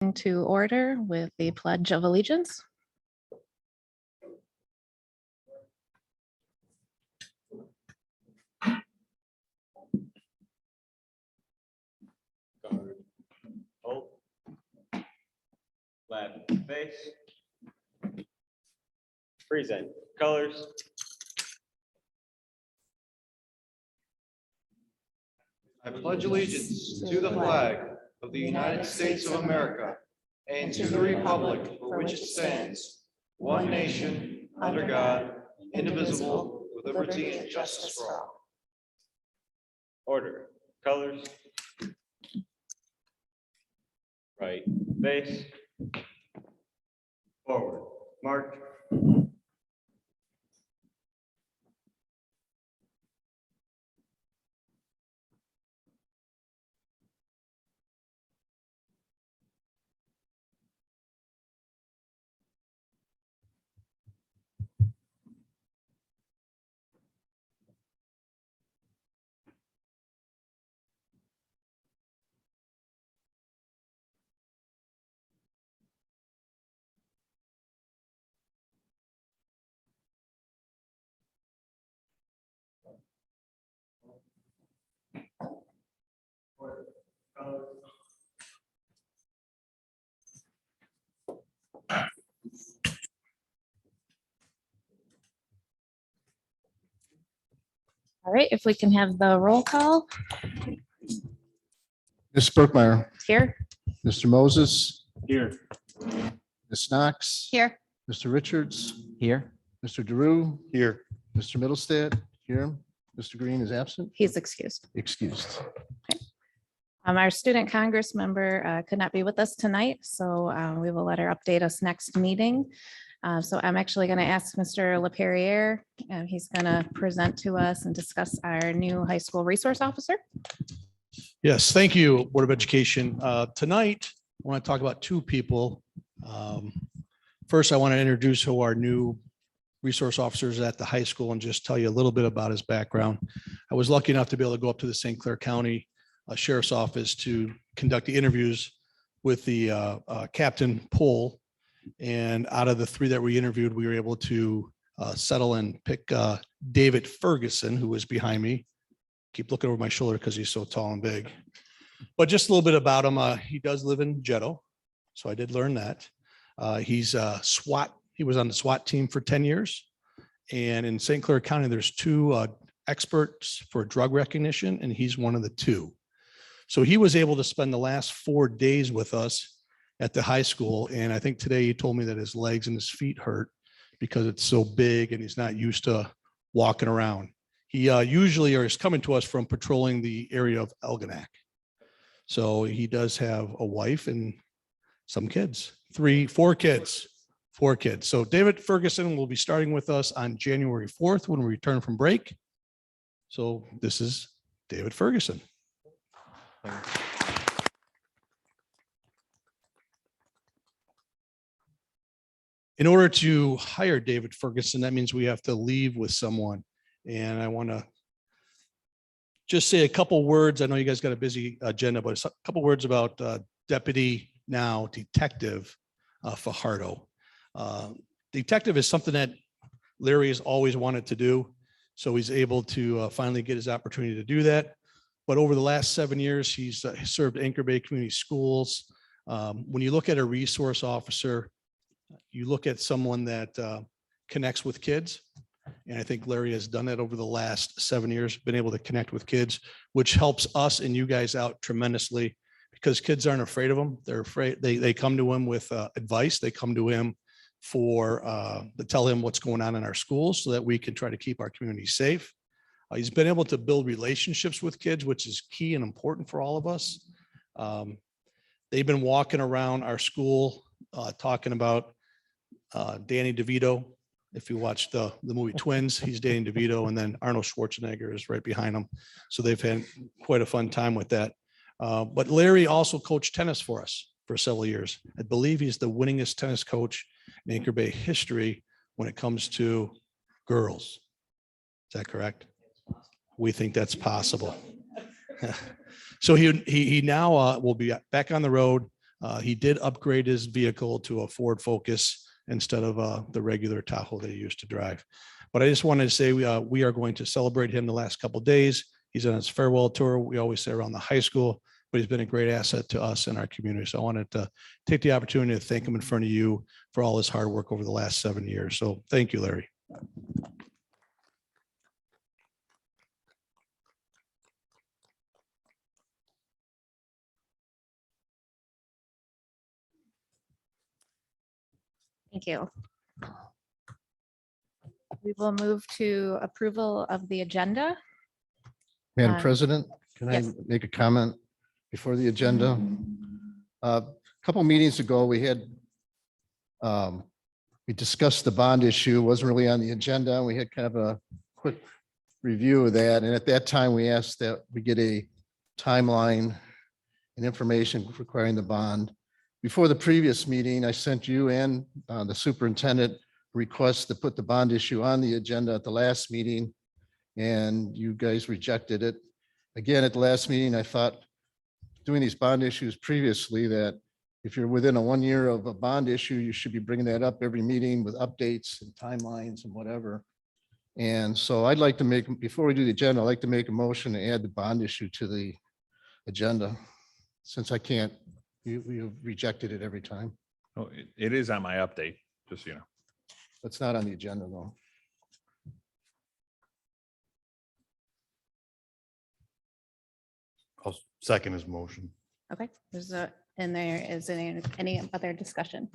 To order with the Pledge of Allegiance. Hold. Flat face. Present colors. I pledge allegiance to the flag of the United States of America and to the republic for which it stands, one nation, under God, indivisible, with liberty and justice for all. Order. Colors. Right face. Forward. March. All right, if we can have the roll call Ms. Burkmeyer, here. Mr. Moses, Here. Ms. Knox, Here. Mr. Richards, Here. Mr. DeRue, Here. Mr. Middlestat, here. Mr. Green is absent, He's excused. excused. Our student Congress member could not be with us tonight, so we will let her update us next meeting. So I'm actually going to ask Mr. LaPerriere. He's going to present to us and discuss our new high school resource officer. Yes, thank you, Board of Education. Tonight, I want to talk about two people. First, I want to introduce who our new resource officers at the high school and just tell you a little bit about his background. I was lucky enough to be able to go up to the St. Clair County Sheriff's Office to conduct the interviews with the Captain Pohl. And out of the three that we interviewed, we were able to settle and pick David Ferguson, who was behind me. Keep looking over my shoulder because he's so tall and big. But just a little bit about him. He does live in Jrotc, so I did learn that. He's a SWAT. He was on the SWAT team for 10 years. And in St. Clair County, there's two experts for drug recognition, and he's one of the two. So he was able to spend the last 4 days with us at the high school. And I think today he told me that his legs and his feet hurt because it's so big and he's not used to walking around. He usually is coming to us from patrolling the area of Elginak. So he does have a wife and some kids, four kids. So David Ferguson will be starting with us on January 4th when we return from break. So this is David Ferguson. In order to hire David Ferguson, that means we have to leave with someone. And I want to just say a couple words. I know you guys got a busy agenda, but a couple words about Deputy, now Detective Fajardo. Detective is something that Larry has always wanted to do. So he's able to finally get his opportunity to do that. But over the last 7 years, he's served Anchor Bay Community Schools. When you look at a resource officer, you look at someone that connects with kids. And I think Larry has done that over the last 7 years, been able to connect with kids, which helps us and you guys out tremendously because kids aren't afraid of him. They're afraid. They come to him with advice. They come to him to tell him what's going on in our schools so that we can try to keep our community safe. He's been able to build relationships with kids, which is key and important for all of us. They've been walking around our school talking about Danny DeVito. If you watch the movie Twins, he's Danny DeVito, and then Arnold Schwarzenegger is right behind him. So they've had quite a fun time with that. But Larry also coached tennis for us for several years. I believe he's the winningest tennis coach in Anchor Bay history when it comes to girls. Is that correct? We think that's possible. So he now will be back on the road He did upgrade his vehicle to a Ford Focus instead of the regular Tahoe that he used to drive. But I just wanted to say we are going to celebrate him the last couple of days. He's on his farewell tour. We always say around the high school, but he's been a great asset to us and our community. So I wanted to take the opportunity to thank him in front of you for all his hard work over the last 7 years. So thank you, Larry. Thank you. We will move to approval of the agenda. Madam Uh, President, can I yes. make a comment before the agenda? A couple meetings ago, we discussed the bond issue, wasn't really on the agenda. We had kind of a quick review of that. And at that time, we asked that we get a timeline and information requiring the bond. Before the previous meeting, I sent you and the superintendent request to put the bond issue on the agenda at the last meeting, and you guys rejected it. Again, at the last meeting, I thought doing these bond issues previously, that if you're within 1 year of a bond issue, you should be bringing that up every meeting with updates and timelines and whatever. And so I'd like to make, before we do the agenda, I'd like to make a motion to add the bond issue to the agenda, since I can't, you rejected it every time. Oh, it is on my update, just so you know. It's not on the agenda though. I'll second his motion. Okay, there's a, and there is any other discussion?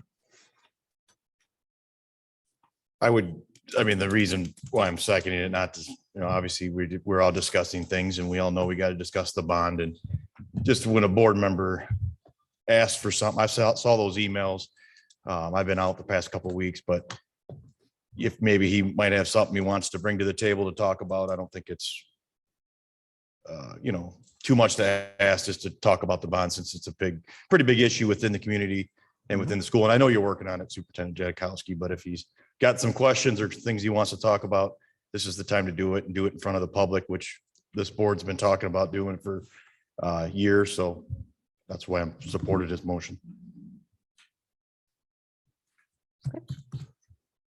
I mean, the reason why I'm seconding it, not to, obviously we're all discussing things and we all know we got to discuss the bond, and just when a board member asked for something, I saw those emails. I've been out the past couple of weeks, but if maybe he might have something he wants to bring to the table to talk about, I don't think it's too much to ask just to talk about the bond, since it's a pretty big issue within the community and within the school. And I know you're working on it, Superintendent Jrotc, but if he's got some questions or things he wants to talk about, this is the time to do it, and do it in front of the public, which this board's been talking about doing for years. So that's why I'm supported this motion.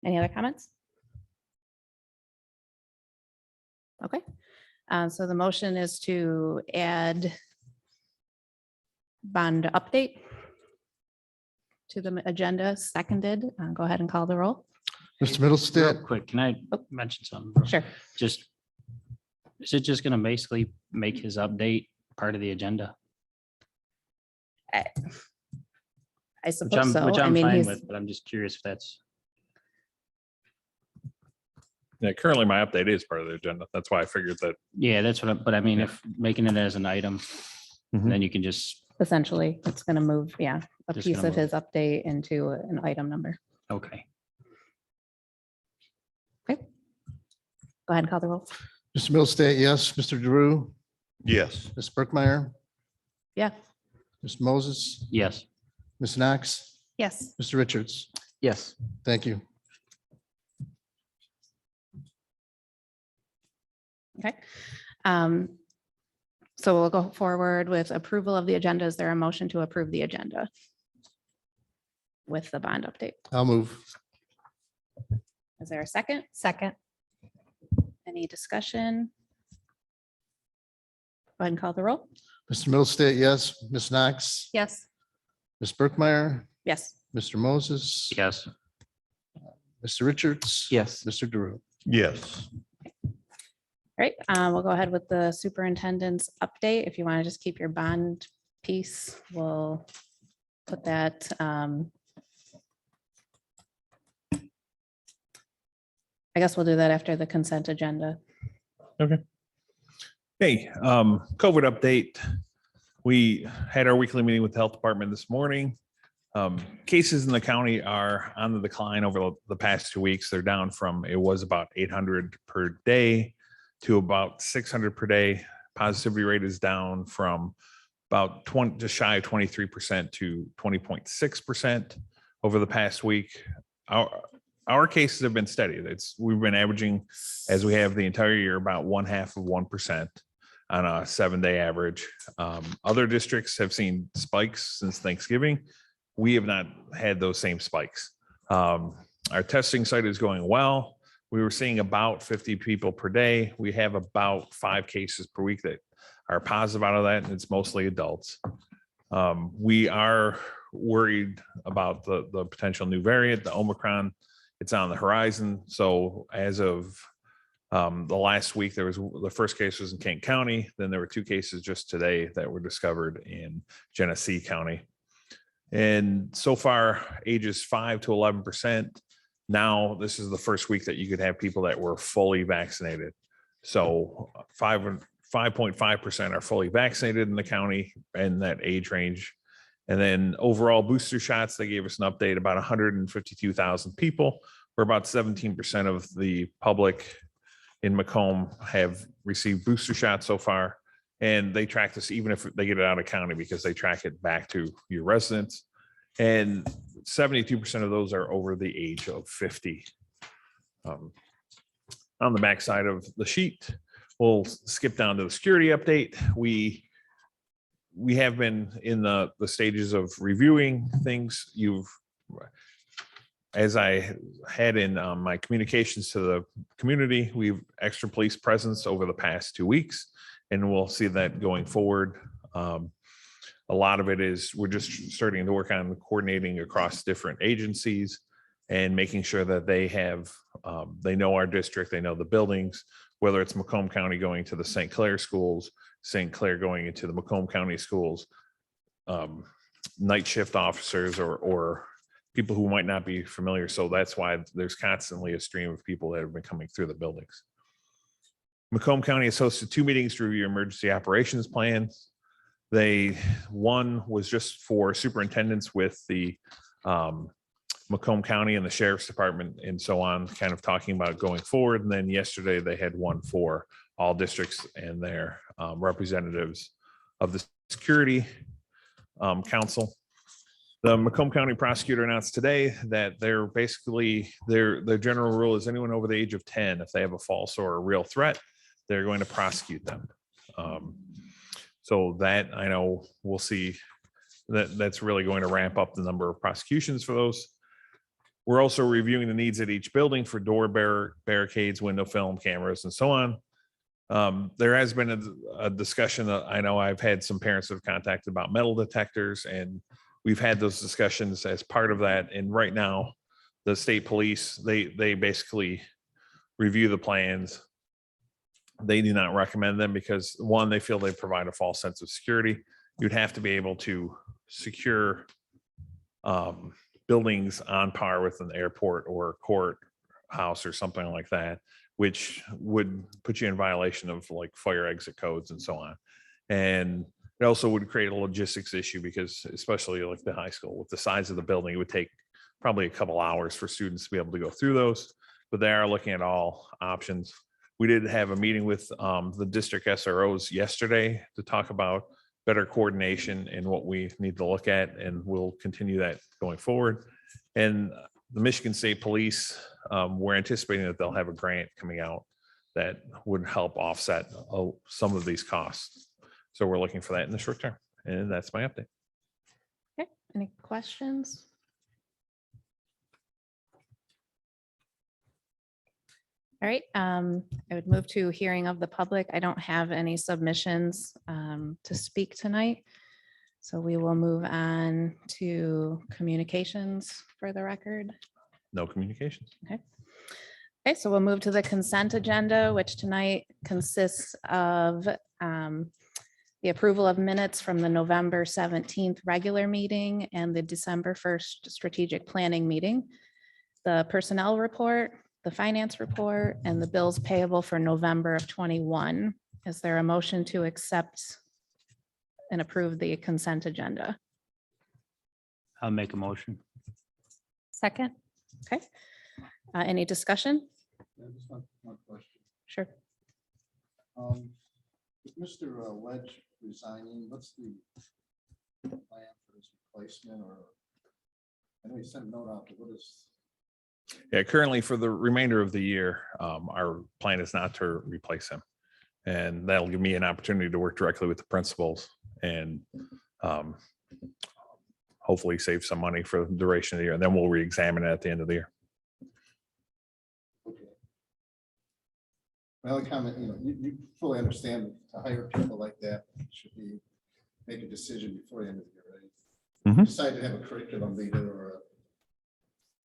Any other comments? Okay, so the motion is to add bond update to the agenda, seconded. Go ahead and call the roll. Mr. Real Middlestate, quick, can I mention something? bro? Sure. Just, is it just gonna basically make his update part of the agenda? I Which suppose so. which I I'm mean, fine he's, with, but I'm just curious if that's, Yeah, currently my update is part of the agenda. That's why I figured that. yeah, that's what, but I mean, if making it as an item, Mhm. then you can just, essentially, it's going to move, a Just piece gonna of his update into an item number. okay. Go ahead and call the roll. Mr. Middlestate, yes. Mr. Drew, Yes. Ms. Berkmeyer, Yeah. Mr. Moses, Yes. Ms. Knox, Yes. Mr. Richards. Yes. Thank you. Okay. So we'll go forward with approval of the agenda. Is there a motion to approve the agenda with the bond update? I'll move. Is there a second? Second. Any discussion? Go ahead and call the roll. Mr. Middlestate, yes. Ms. Knox, Yes. Ms. Berkmeyer, Yes. Mr. Moses. Yes. Mr. Richards. Yes. Mr. Drew. Yes. All right, we'll go ahead with the superintendent's update. If you want to just keep your bond piece, we'll put that. I guess we'll do that after the consent agenda. Hey, COVID update. We had our weekly meeting with the health department this morning. Cases in the county are on the decline over the past 2 weeks. They're down from, it was about 800 per day to about 600 per day. Positivity rate is down from about 20, just shy of 23% to 20.6% over the past week. Our cases have been steady. We've been averaging, as we have the entire year, about 0.5%. on a 7-day average. Other districts have seen spikes since Thanksgiving. We have not had those same spikes. Our testing site is going well. We were seeing about 50 people per day. We have about 5 cases per week that are positive out of that, and it's mostly adults. We are worried about the potential new variant, the Omicron. It's on the horizon. So as of the last week, there was the first case was in Kent County. Then there were 2 cases just today that were discovered in Genesee County. And so far, ages 5 to 11%. Now, this is the first week that you could have people that were fully vaccinated. So 5.5% are fully vaccinated in the county in that age range. And then overall booster shots, they gave us an update about 152,000 people, where about 17% of the public in Macomb have received booster shots so far. And they track this even if they get it out of county, because they track it back to your residents. And 72% of those are over the age of 50. On the back side of the sheet, we'll skip down to the security update. We have been in the stages of reviewing things. As I had in my communications to the community, we've extra police presence over the past 2 weeks, and we'll see that going forward. A lot of it is we're just starting to work on coordinating across different agencies and making sure that they know our district, they know the buildings, whether it's Macomb County going to the St. Clair schools, St. Clair going into the Macomb County schools, night shift officers or people who might not be familiar. So that's why there's constantly a stream of people that have been coming through the buildings. Macomb County has hosted 2 meetings to review emergency operations plans. One was just for superintendents with the Macomb County and the Sheriff's Department and so on, kind of talking about going forward. And then yesterday they had one for all districts and their representatives of the Security Council. The Macomb County prosecutor announced today that they're basically, their general rule is anyone over the age of 10, if they have a false or a real threat, they're going to prosecute them. So that, I know we'll see that's really going to ramp up the number of prosecutions for those. We're also reviewing the needs at each building for door barricades, window film, cameras, and so on. There has been a discussion that I know I've had some parents that have contacted about metal detectors, and we've had those discussions as part of that. And right now, the state police, they basically review the plans. They do not recommend them because, one, they feel they provide a false sense of security. You'd have to be able to secure buildings on par with an airport or a courthouse or something like that, which would put you in violation of like fire exit codes and so on. And it also would create a logistics issue because, especially like the high school, with the size of the building, it would take probably a couple hours for students to be able to go through those. But they are looking at all options. We did have a meeting with the district SROs yesterday to talk about better coordination and what we need to look at, and we'll continue that going forward. And the Michigan State Police, we're anticipating that they'll have a grant coming out that would help offset some of these costs. So we're looking for that in the short term, and that's my update. Okay, any questions? All right, I would move to hearing of the public. I don't have any submissions to speak tonight. So we will move on to communications for the record. No communications. Okay, so we'll move to the consent agenda, which tonight consists of the approval of minutes from the November 17th regular meeting and the December 1st strategic planning meeting, the personnel report, the finance report, and the bills payable for November of 21. Is there a motion to accept and approve the consent agenda? I'll make a motion. Second. Okay. Any discussion? Just one question. Sure. With Mr. Ledge resigning, what's the plan for his replacement? Or I know he sent a note out, but what is? Yeah, currently for the remainder of the year, our plan is not to replace him. And that'll give me an opportunity to work directly with the principals and hopefully save some money for the duration of the year. And then we'll re-examine it at the end of the year. My only comment, you fully understand to hire people like that should be, make a decision before the end of the year, right? Mhm. Decide to have a curriculum leader or a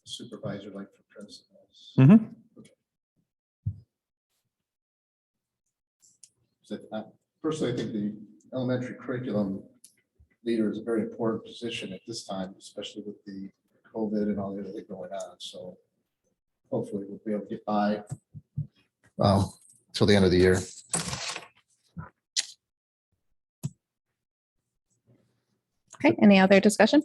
supervisor like for principals. Mhm. So personally, I think the elementary curriculum leader is a very important position at this time, especially with the COVID and all the other things going on. So hopefully we'll be able to get by till the end of the year. Okay, any other discussion?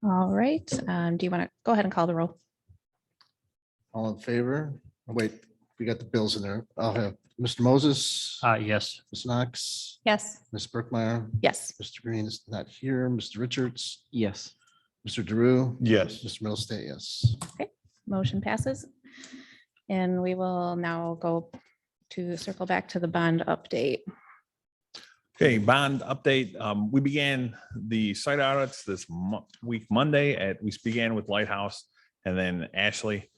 All right, do you want to go ahead and call the roll? All in favor? Oh, wait, we got the bills in there. I'll have Mr. Moses, Yes. Ms. Knox, Yes. Ms. Brookmeyer, Yes. Mr. Green is not here, Mr. Richards, Yes. Mr. Drew, Yes. Mr. Middlestate, yes. Motion passes. And we will now go to circle back to the bond update. Okay, bond update. We began the site audits this week, Monday we began with Lighthouse and then Ashley.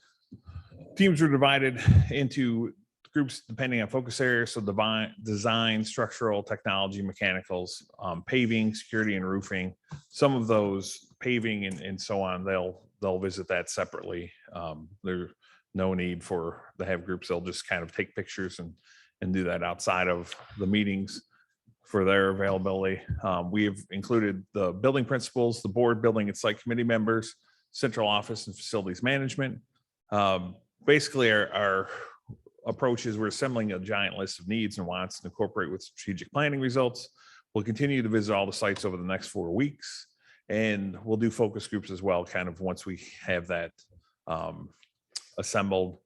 Teams were divided into groups depending on focus areas. So design, structural, technology, mechanicals, paving, security and roofing. Some of those paving and so on, they'll visit that separately. There's no need to have groups. They'll just kind of take pictures and do that outside of the meetings for their availability. We've included the building principals, the board, building and site committee members, central office and facilities management. Basically our approach is we're assembling a giant list of needs and wants to incorporate with strategic planning results. We'll continue to visit all the sites over the next 4 weeks, and we'll do focus groups as well, kind of once we have that assembled.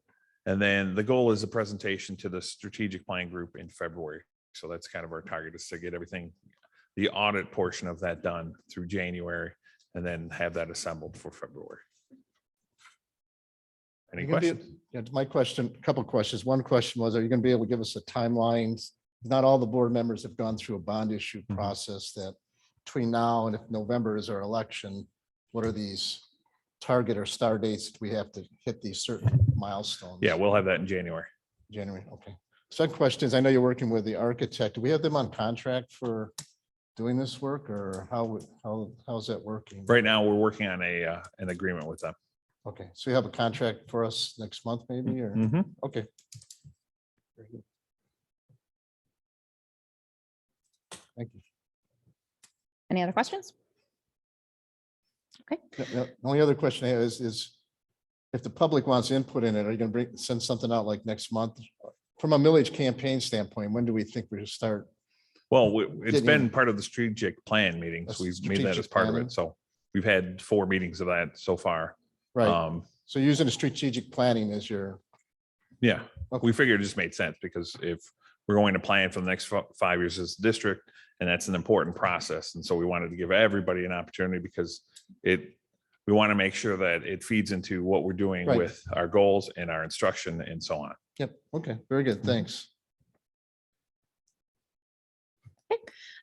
And then the goal is a presentation to the strategic plan group in February. So that's kind of our target, is to get everything, the audit portion of that done through January, and then have that assembled for February. Any questions? Yeah, my question, a couple of questions. One question was, are you going to be able to give us a timeline? Not all the board members have gone through a bond issue process. That between now and if November is our election, what are these target or star dates that we have to hit these certain milestones? Yeah, we'll have that in January. January, okay. Second question is, I know you're working with the architect. Do we have them on contract for doing this work, or how's that working? Right now, we're working on an agreement with them. Okay, so you have a contract for us next month maybe, or, Mhm. okay. Very good. Thank you. Any other questions? The only other question I have is if the public wants input in it, are you going to send something out like next month? From a millage campaign standpoint, when do we think we should start? Well, it's Getting- been part of the strategic plan meetings. That's We've made that as strategic part of planning. it. So we've had 4 meetings of that so far. Right, so using the strategic planning as your, Yeah, Okay. we figured it just made sense because if we're going to plan for the next 5 years as a district, and that's an important process. And so we wanted to give everybody an opportunity because we want to make sure that it feeds into what we're doing Right. with our goals and our instruction and so on. yep, okay, very good, thanks.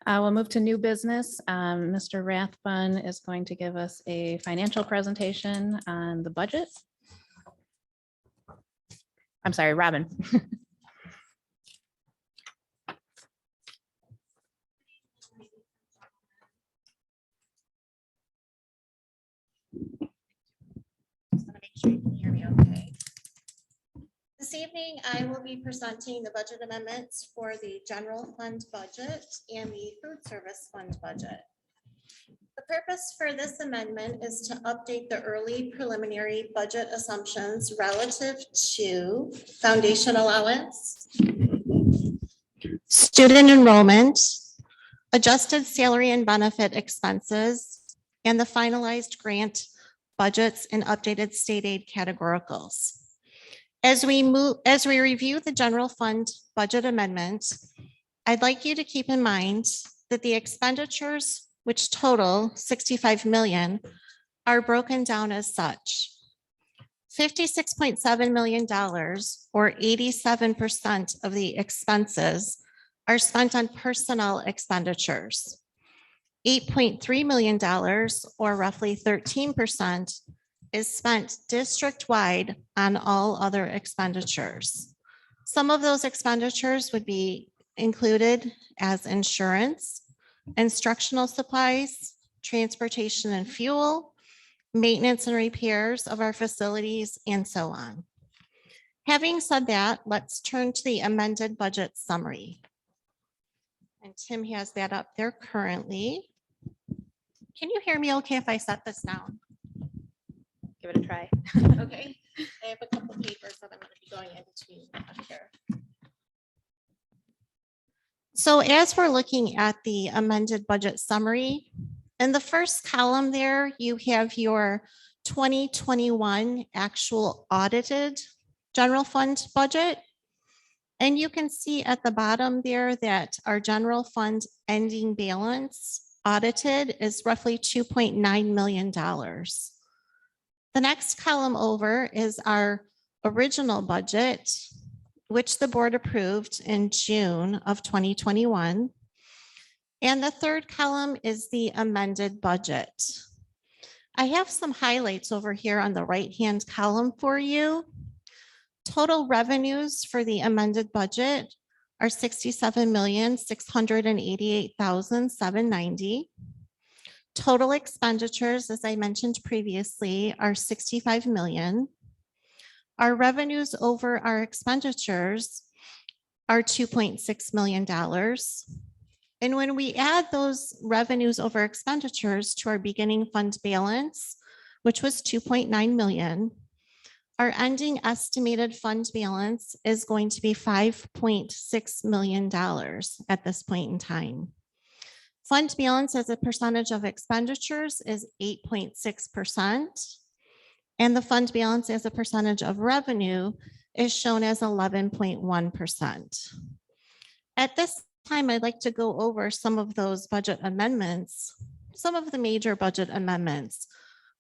We'll move to new business. Mr. Rathbun is going to give us a financial presentation on the budget. I'm sorry, Robin. Just want to make sure you can hear me okay. This evening, I will be presenting the budget amendments for the general fund budget and the food service fund budget. The purpose for this amendment is to update the early preliminary budget assumptions relative to foundation allowance, student enrollment, adjusted salary and benefit expenses, and the finalized grant budgets and updated state aid categoricals. As we review the general fund budget amendment, I'd like you to keep in mind that the expenditures, which total 65 million, are broken down as such. $56.7 million or 87% of the expenses are spent on personnel expenditures. $8.3 million or roughly 13% is spent district-wide on all other expenditures. Some of those expenditures would be included as insurance, instructional supplies, transportation and fuel, maintenance and repairs of our facilities, and so on. Having said that, let's turn to the amended budget summary. And Tim has that up there currently. Can you hear me okay if I set this down? Give it a try. Okay, I have a couple papers that I'm going to be going into up here. So as we're looking at the amended budget summary, in the first column there, you have your 2021 actual audited general fund budget. And you can see at the bottom there that our general fund ending balance audited is roughly $2.9 million. The next column over is our original budget, which the board approved in June of 2021. And the third column is the amended budget. I have some highlights over here on the right-hand column for you. Total revenues for the amended budget are $67,688,790. Total expenditures, as I mentioned previously, are $65 million. Our revenues over our expenditures are $2.6 million. And when we add those revenues over expenditures to our beginning fund balance, which was $2.9 million, our ending estimated fund balance is going to be $5.6 million at this point in time. Fund balance as a percentage of expenditures is 8.6%. And the fund balance as a percentage of revenue is shown as 11.1%. At this time, I'd like to go over some of those budget amendments, some of the major budget amendments.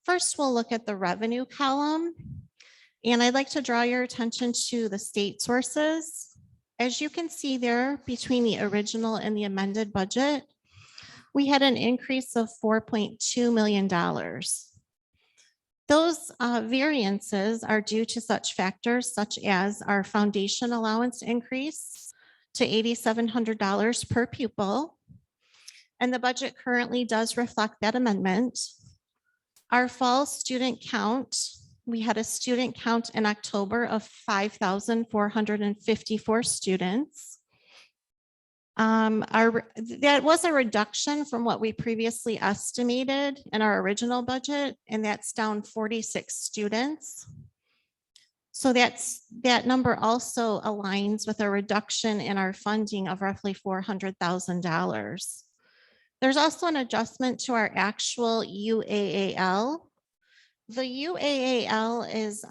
First, we'll look at the revenue column. And I'd like to draw your attention to the state sources. As you can see there, between the original and the amended budget, we had an increase of $4.2 million. Those variances are due to such factors such as our foundation allowance increase to $8,700 per pupil. And the budget currently does reflect that amendment. Our fall student count, we had a student count in October of 5,454 students. That was a reduction from what we previously estimated in our original budget, and that's down 46 students. So that number also aligns with a reduction in our funding of roughly $400,000. There's also an adjustment to our actual UAAL. The UAAL is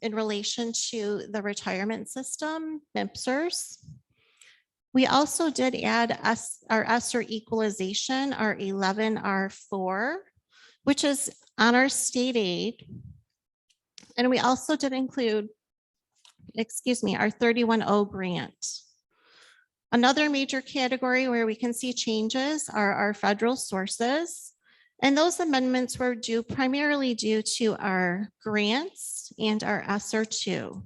in relation to the retirement system, MIPSers. We also did add our ESSER equalization, our 11R4, which is on our state aid. And we also did include, our 31O grant. Another major category where we can see changes are our federal sources. And those amendments were primarily due to our grants and our ESSER 2.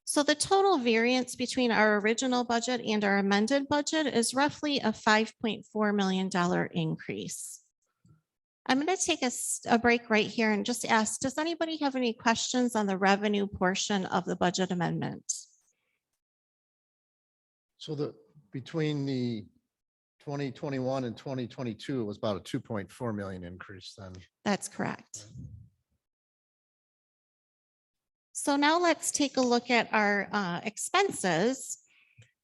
So the total variance between our original budget and our amended budget is roughly a $5.4 million increase. I'm going to take a break right here and just ask, does anybody have any questions on the revenue portion of the budget amendment? So between the 2021 and 2022, it was about a 2.4 million increase then. That's correct. So now let's take a look at our expenses.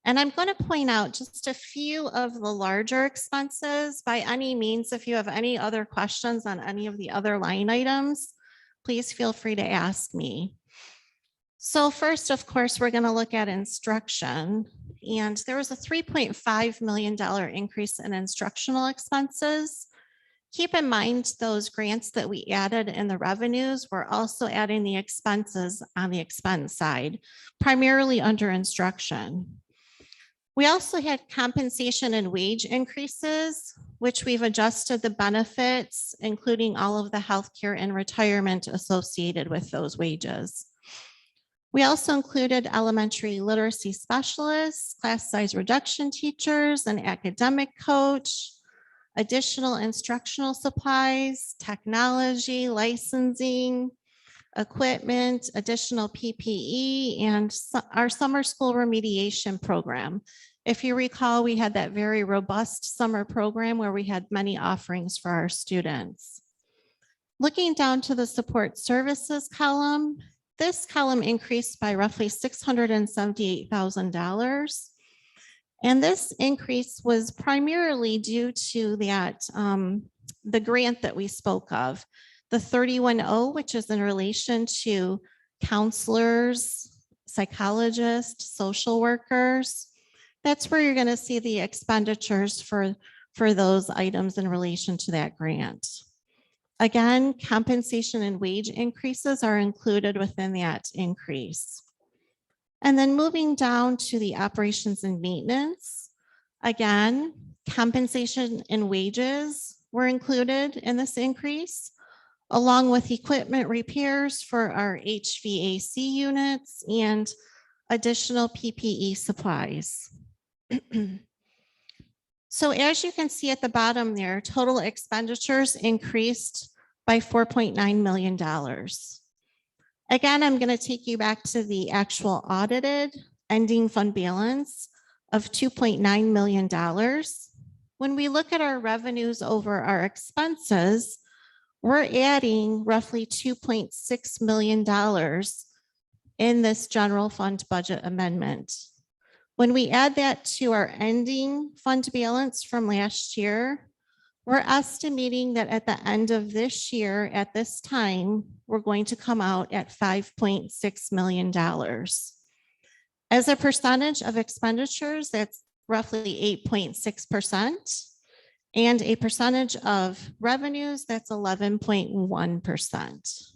And I'm going to point out just a few of the larger expenses. By any means, if you have any other questions on any of the other line items, please feel free to ask me. So first, of course, we're going to look at instruction. And there was a $3.5 million increase in instructional expenses Keep in mind those grants that we added in the revenues, we're also adding the expenses on the expense side, primarily under instruction. We also had compensation and wage increases, which we've adjusted the benefits, including all of the healthcare and retirement associated with those wages. We also included elementary literacy specialists, class size reduction teachers, an academic coach, additional instructional supplies, technology, licensing, equipment, additional PPE, and our summer school remediation program. If you recall, we had that very robust summer program where we had many offerings for our students. Looking down to the support services column, this column increased by roughly $678,000. And this increase was primarily due to that, the grant that we spoke of, the 310, which is in relation to counselors, psychologists, social workers. That's where you're going to see the expenditures for those items in relation to that grant. Again, compensation and wage increases are included within that increase. And then moving down to the operations and maintenance, again, compensation and wages were included in this increase, along with equipment repairs for our HVAC units and additional PPE supplies. So as you can see at the bottom there, total expenditures increased by $4.9 million. Again, I'm going to take you back to the actual audited ending fund balance of $2.9 million. When we look at our revenues over our expenses, we're adding roughly $2.6 million in this general fund budget amendment. When we add that to our ending fund balance from last year, we're estimating that at the end of this year, at this time, we're going to come out at $5.6 million. As a percentage of expenditures, that's roughly 8.6%. And a percentage of revenues, that's 11.1%.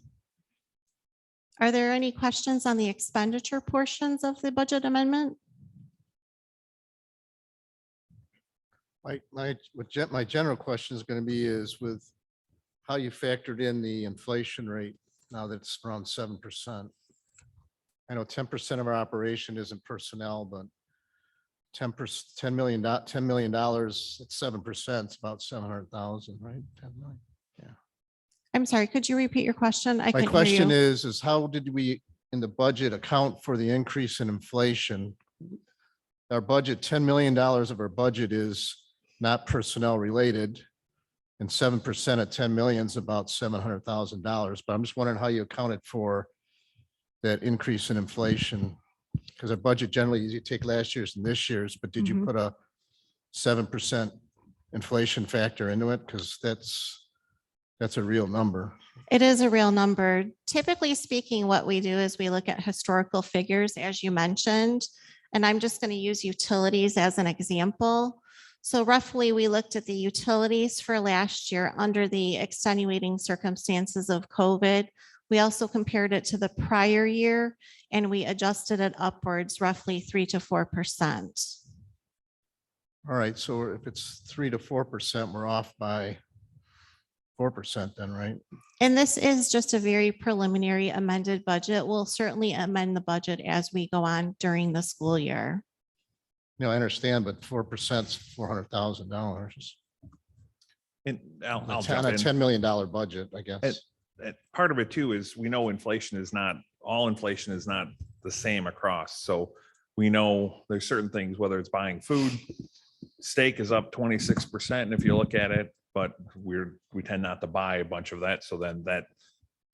Are there any questions on the expenditure portions of the budget amendment? My general question is going to be is with how you factored in the inflation rate now that it's around 7%. I know 10% of our operation isn't personnel, but $10 million, at 7%, it's about 700,000, right? 10 million. Yeah. I'm sorry, could you repeat your question? My question is how did we in the budget account for the increase in inflation? Our budget, $10 million of our budget is not personnel related, and 7% at 10 million is about $700,000. But I'm just wondering how you accounted for that increase in inflation, because our budget generally you take last year's and this year's, but did you put a 7% inflation factor into it? Because that's a real number. It is a real number. Typically speaking, what we do is we look at historical figures, as you mentioned, and I'm just going to use utilities as an example. So roughly we looked at the utilities for last year under the extenuating circumstances of COVID. We also compared it to the prior year and we adjusted it upwards roughly 3 to 4%. All right, so if it's 3 to 4%, we're off by 4% then, right? And this is just a very preliminary amended budget. We'll certainly amend the budget as we go on during the school year. No, I understand, but 4% is $400,000. And I'll On jump a in. $10 million budget, I guess. And part of it too is we know inflation is not, all inflation is not the same across. So we know there's certain things, whether it's buying food, steak is up 26%. And if you look at it, but we tend not to buy a bunch of that. So then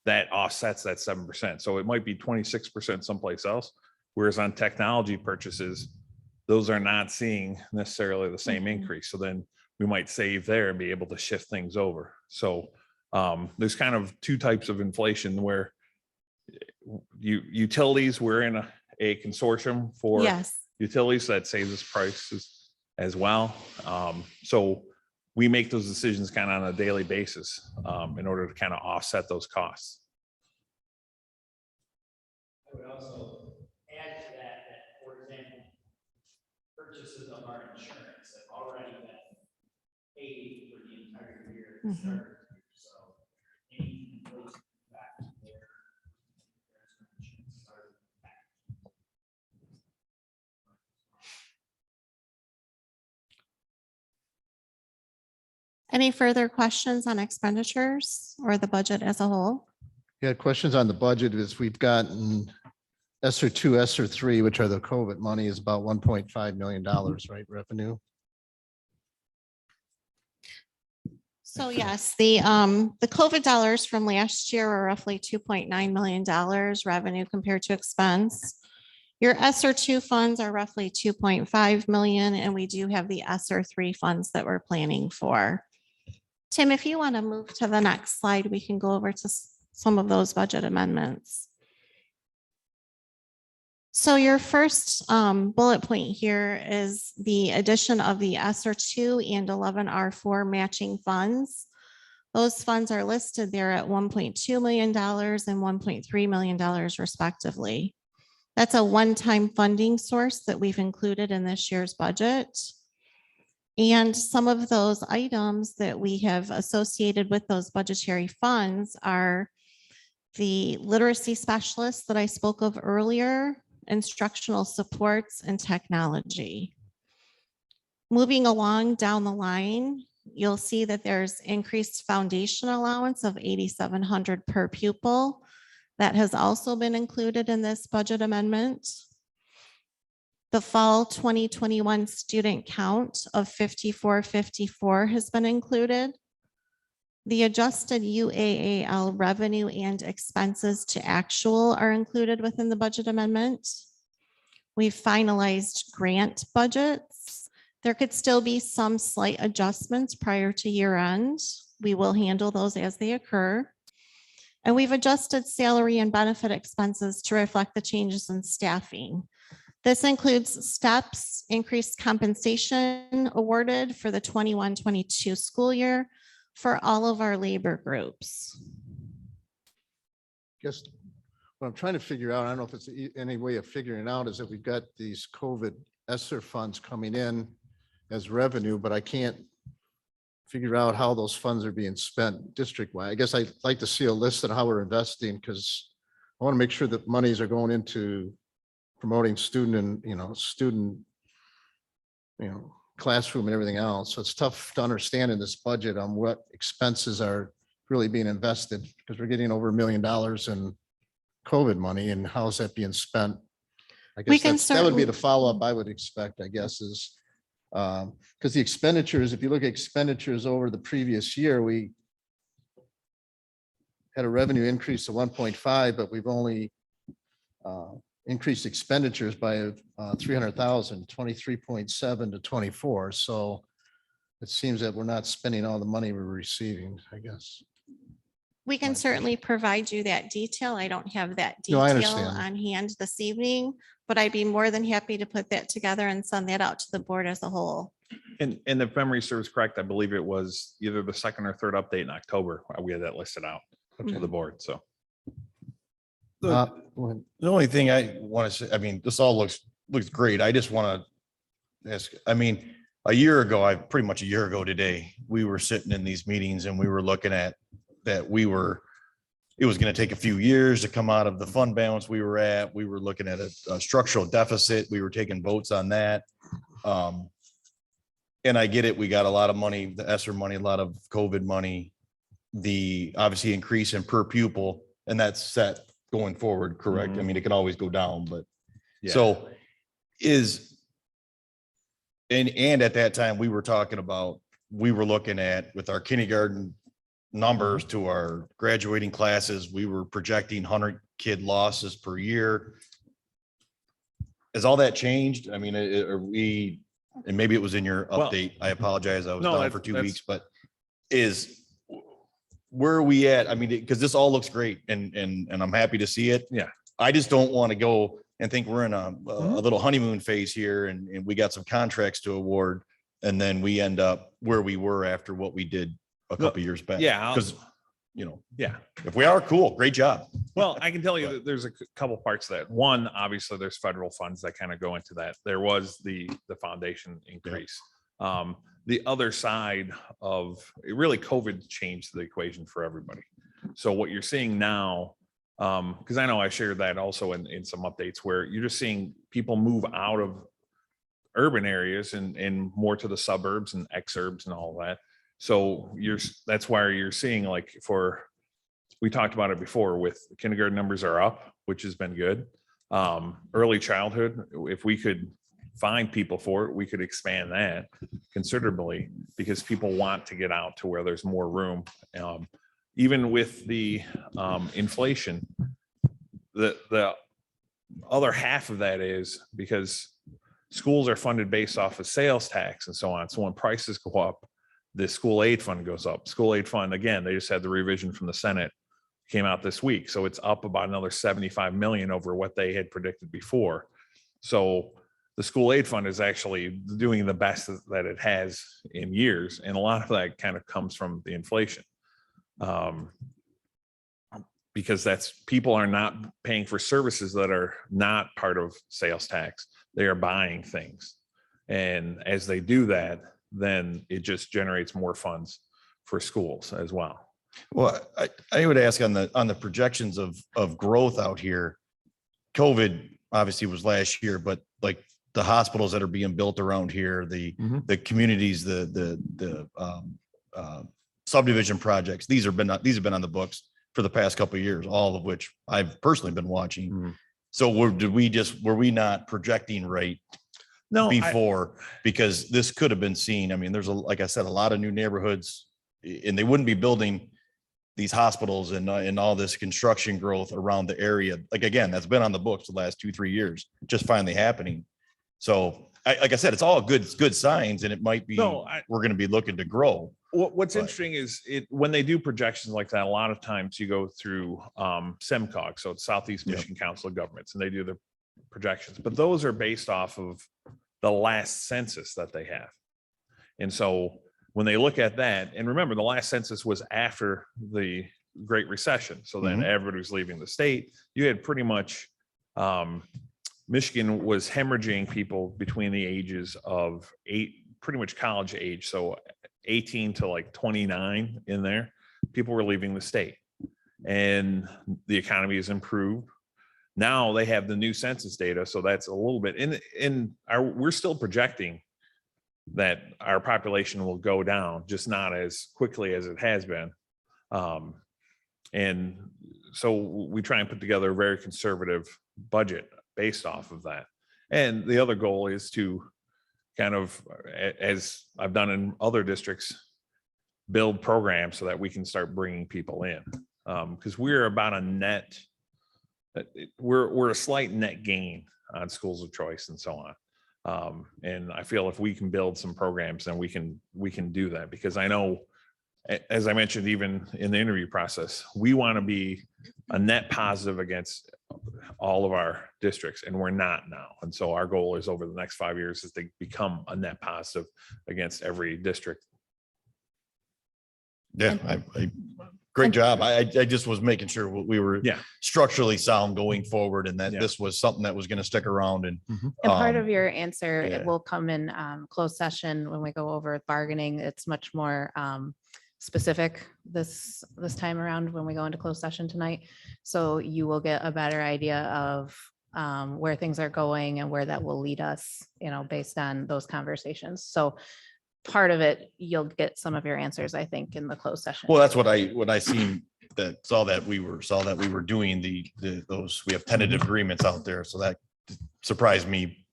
that offsets that 7%. So it might be 26% someplace else. Whereas on technology purchases, those are not seeing necessarily the same increase. So then we might save there and be able to shift things over. So there's kind of two types of inflation where utilities, we're in a consortium for Yes. utilities that saves us prices as well. So we make those decisions kind of on a daily basis in order to kind of offset those costs. I would also add to that, for example, purchases of our insurance have already been paid for the entire year. at the start of the year. So any inflation back to their insurance started back. Any further questions on expenditures or the budget as a whole? Yeah, questions on the budget is we've gotten ESSER 2, ESSER 3, which are the COVID money, is about $1.5 million, right, revenue? So yes, the COVID dollars from last year were roughly $2.9 million revenue compared to expense. Your ESSER 2 funds are roughly 2.5 million, and we do have the ESSER 3 funds that we're planning for. Tim, if you want to move to the next slide, we can go over to some of those budget amendments. So your first bullet point here is the addition of the ESSER 2 and 11R4 matching funds. Those funds are listed there at $1.2 million and $1.3 million respectively. That's a one-time funding source that we've included in this year's budget. And some of those items that we have associated with those budgetary funds are the literacy specialists that I spoke of earlier, instructional supports, and technology. Moving along down the line, you'll see that there's increased foundation allowance of $8,700 per pupil. That has also been included in this budget amendment. The fall 2021 student count of 5454 has been included. The adjusted UAAL revenue and expenses to actual are included within the budget amendment. We've finalized grant budgets. There could still be some slight adjustments prior to year end. We will handle those as they occur. And we've adjusted salary and benefit expenses to reflect the changes in staffing. This includes steps, increased compensation awarded for the 21-22 school year for all of our labor groups. Guess what I'm trying to figure out, I don't know if it's any way of figuring it out, is that we've got these COVID ESSER funds coming in as revenue, but I can't figure out how those funds are being spent district-wide. I guess I'd like to see a list of how we're investing, because I want to make sure that monies are going into promoting student and, student, classroom and everything else. So it's tough to understand in this budget on what expenses are really being invested, because we're getting over $1 million in COVID money, and how's that being spent? I guess that would be the follow-up I would expect, I guess, is because the expenditures, if you look at expenditures over the previous year, we had a revenue increase of 1.5, but we've only increased expenditures by 300,000, 23.7 to 24. So it seems that we're not spending all the money we're receiving, I guess. We can certainly provide you that detail. I don't have that No, I detail understand. on hand this evening, but I'd be more than happy to put that together and send that out to the board as a whole. And if memory serves correct, I believe it was either the second or third update in October. We had that listed out to the board. So Go ahead. The only thing I want to say, I mean, this all looks great. I just want to ask, I mean, pretty much a year ago today, we were sitting in these meetings and we were looking at that it was going to take a few years to come out of the fund balance we were at. We were looking at a structural deficit. We were taking votes on that. And I get it. We got a lot of money, the ESSER money, a lot of COVID money, the obviously increase in per pupil, and that's set going forward, correct? I mean, it can always go down, but yeah. so and at that time we were talking about, we were looking at with our kindergarten numbers to our graduating classes, we were projecting 100 kid losses per year. Has all that changed? I mean, are we, and maybe it was in your update. I apologize. I was gone for 2 weeks, but where are we at? I mean, because this all looks great and I'm happy to see it. Yeah. I just don't want to go and think we're in a little honeymoon phase here and we got some contracts to award. and then we end up where we were after what we did a couple years back. Yeah, Because, you know, yeah. if we are, cool, great job. Well, I can tell you that there's a couple parts of that. One, obviously, there's federal funds that kind of go into that. There was the foundation increase. The other side of it, really, COVID changed the equation for everybody. So what you're seeing now, because I know I shared that also in some updates where you're just seeing people move out of urban areas and more to the suburbs and exurbs and all that. So that's why you're seeing, like, we talked about it before with kindergarten numbers are up, which has been good. Early childhood, if we could find people for it, we could expand that considerably because people want to get out to where there's more room. Even with the inflation, the other half of that is because schools are funded based off of sales tax and so on. So when prices go up, the school aid fund goes up. School aid fund, again, they just had the revision from the Senate, came out this week. So it's up about another 75 million over what they had predicted before. So the school aid fund is actually doing the best that it has in years. And a lot of that kind of comes from the inflation. Because people are not paying for services that are not part of sales tax. They are buying things. And as they do that, then it just generates more funds for schools as well. Well, I would ask on the projections of growth out here. COVID obviously was last year, but like the hospitals that are being built around here, the communities, the subdivision projects, these have been on the books for the past couple of years, all of which I've personally been watching. So were we not projecting right before? Because this could have been seen. I mean, there's like I said, a lot of new neighborhoods, and they wouldn't be building these hospitals and all this construction growth around the area. Like, again, that's been on the books the last 2-3 years, just finally happening. So like I said, it's all good signs, and it might be, we're going to be looking to grow. What's interesting is when they do projections like that, a lot of times you go through SEMCOG, so it's Southeast Michigan Council of Governments, and they do the projections, but those are based off of the last census that they have. And so when they look at that, and remember, the last census was after the Great Recession. So then everybody was leaving the state. You had pretty much, Michigan was hemorrhaging people between the ages of pretty much college age. So 18 to like 29 in there, people were leaving the state, and the economy has improved. Now they have the new census data. So that's a little bit we're still projecting that our population will go down, just not as quickly as it has been. And so we try and put together a very conservative budget based off of that. And the other goal is to kind of, as I've done in other districts, build programs so that we can start bringing people in. Because we're about a net, we're a slight net gain on schools of choice and so on. And I feel if we can build some programs, then we can do that, because I know, as I mentioned, even in the interview process, we want to be a net positive against all of our districts, and we're not now. And so our goal is over the next 5 years is to become a net positive against every district. Yeah, great job. I just was making sure we were structurally sound going forward, and that this was something that was going to stick around. And part of your answer, it will come in closed session when we go over bargaining. It's much more specific this time around when we go into closed session tonight. So you will get a better idea of where things are going and where that will lead us, based on those conversations. So part of it, you'll get some of your answers, I think, in the closed session. well, that's what I seen, saw that we were doing those, we have tentative agreements out there. So that surprised me.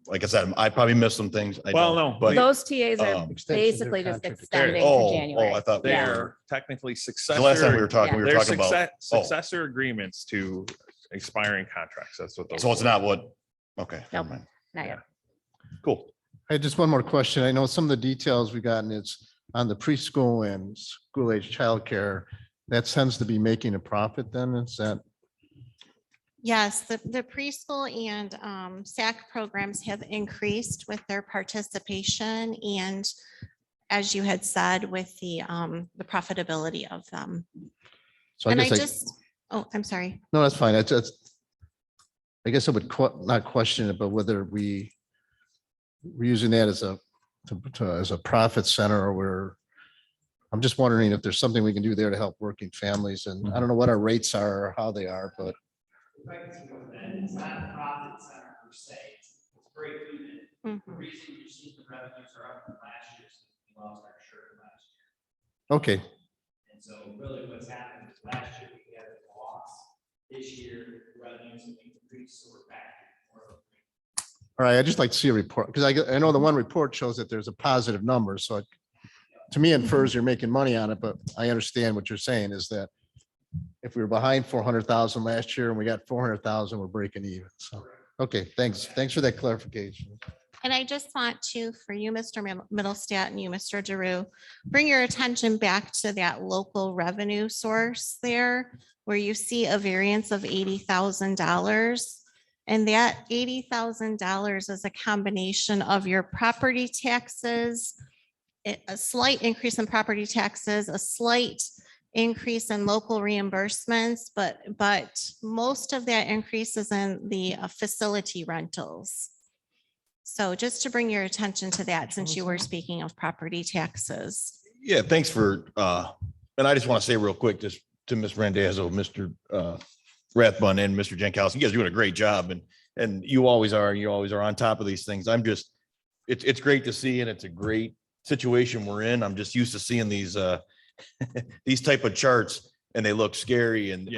Like I said, I probably missed some things. But those TAs are basically just extending to January. I thought they're technically successor. The last time we were talking about successor agreements to expiring contracts. That's what those. So it's not what, okay. Nope. Never mind. Not yet. Cool. I had just one more question. I know some of the details we've gotten, it's on the preschool and school age childcare. That tends to be making a profit then, is that? Yes, the preschool and SAC programs have increased with their participation and, as you had said, with the profitability of them. So I And I guess just, oh, I'm sorry. no, that's fine. I guess I would not question it, but whether we're using that as as a profit center, or I'm just wondering if there's something we can do there to help working families. And I don't know what our rates are or how they are, but It's not a profit center per se, it's break even. The reason you see the revenues are up from last year is we lost our shirt last year. okay. And so really what's happened is last year we had a loss. This year revenues have increased, so we're back to more of a All right, I'd just like to see a report, because I know the one report shows that there's a positive number, so it to me infers you're making money on it, but I understand what you're saying is that if we were behind 400,000 last year and we got 400,000, we're breaking even. So, okay, thanks. Thanks for that clarification. And I just want to, for you, Mr. Middlestat, and you, Mr. Giroux, bring your attention back to that local revenue source there, where you see a variance of $80,000. And that $80,000 is a combination of your property taxes, a slight increase in property taxes, a slight increase in local reimbursements, but most of that increase is in the facility rentals. So just to bring your attention to that, since you were speaking of property taxes. Yeah, thanks for, and I just want to say real quick, just to Ms. Randazzo, Mr. Rathbun and Mr. Jankowski, you guys are doing a great job, and you always are on top of these things. I'm just, it's great to see, and it's a great situation we're in. I'm just used to seeing these these type of charts, and they look scary. And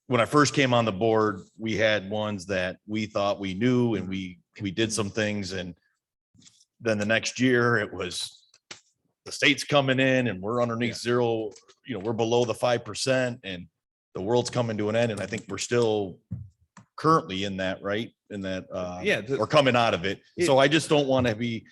when I first came on the board, we had ones that we thought we knew, and we did some things, and then the next year it was the state's coming in and we're underneath zero, we're below the 5%, and the world's coming to an end. And I think we're still currently in that, right? In that, we're coming out of it. So I just don't want to be,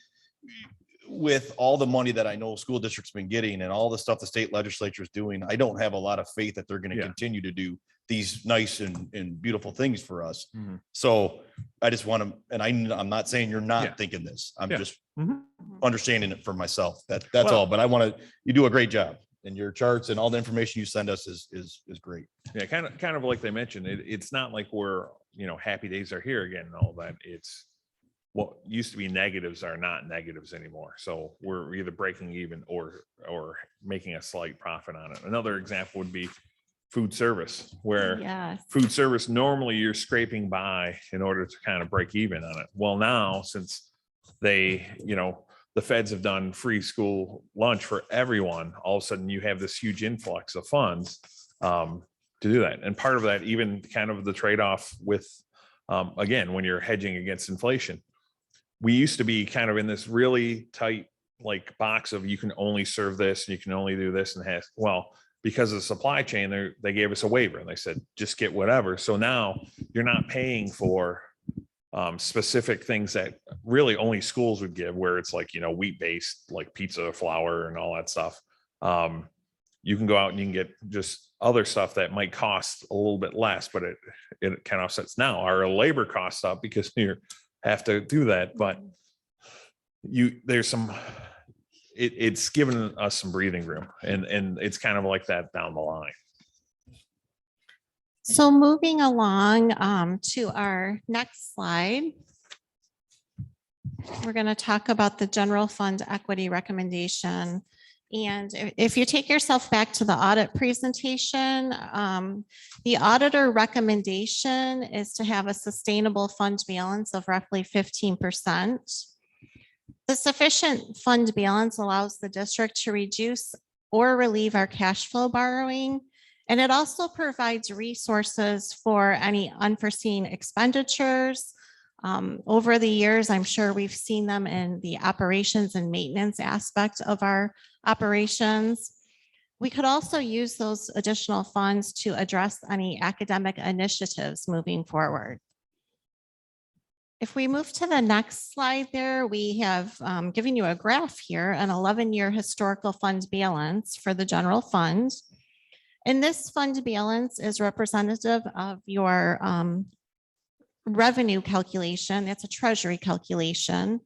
with all the money that I know school districts been getting and all the stuff the state legislature is doing, I don't have a lot of faith that they're going to continue to do these nice and beautiful things for us. So I just want to, and I'm not saying you're not thinking this. I'm just understanding it for myself. That's all. But I want to, you do a great job, and your charts and all the information you send us is great. Yeah, kind of like they mentioned, it's not like we're, happy days are here again and all that. It's what used to be negatives are not negatives anymore. So we're either breaking even or making a slight profit on it. Another example would be food service, where food service, normally you're scraping by in order to kind of break even on it. Well, now, since they, the feds have done free school lunch for everyone, all of a sudden you have this huge influx of funds to do that. And part of that, even kind of the trade-off with, again, when you're hedging against inflation, we used to be kind of in this really tight box of you can only serve this and you can only do this, and because of the supply chain, they gave us a waiver and they said just get whatever. So now you're not paying for specific things that really only schools would give, where it's wheat based, like pizza flour and all that stuff. You can go out and you can get just other stuff that might cost a little bit less, but it kind of offsets. Now our labor costs up because you have to do that, but there's some, it's given us some breathing room, and it's kind of like that down the line. So moving along to our next slide, we're going to talk about the general fund equity recommendation. And if you take yourself back to the audit presentation, the auditor recommendation is to have a sustainable fund balance of roughly 15%. The sufficient fund balance allows the district to reduce or relieve our cash flow borrowing. And it also provides resources for any unforeseen expenditures. Over the years, I'm sure we've seen them in the operations and maintenance aspect of our operations. We could also use those additional funds to address any academic initiatives moving forward. If we move to the next slide there, we have given you a graph here, an 11-year historical fund balance for the general fund. And this fund balance is representative of your revenue calculation. It's a treasury calculation.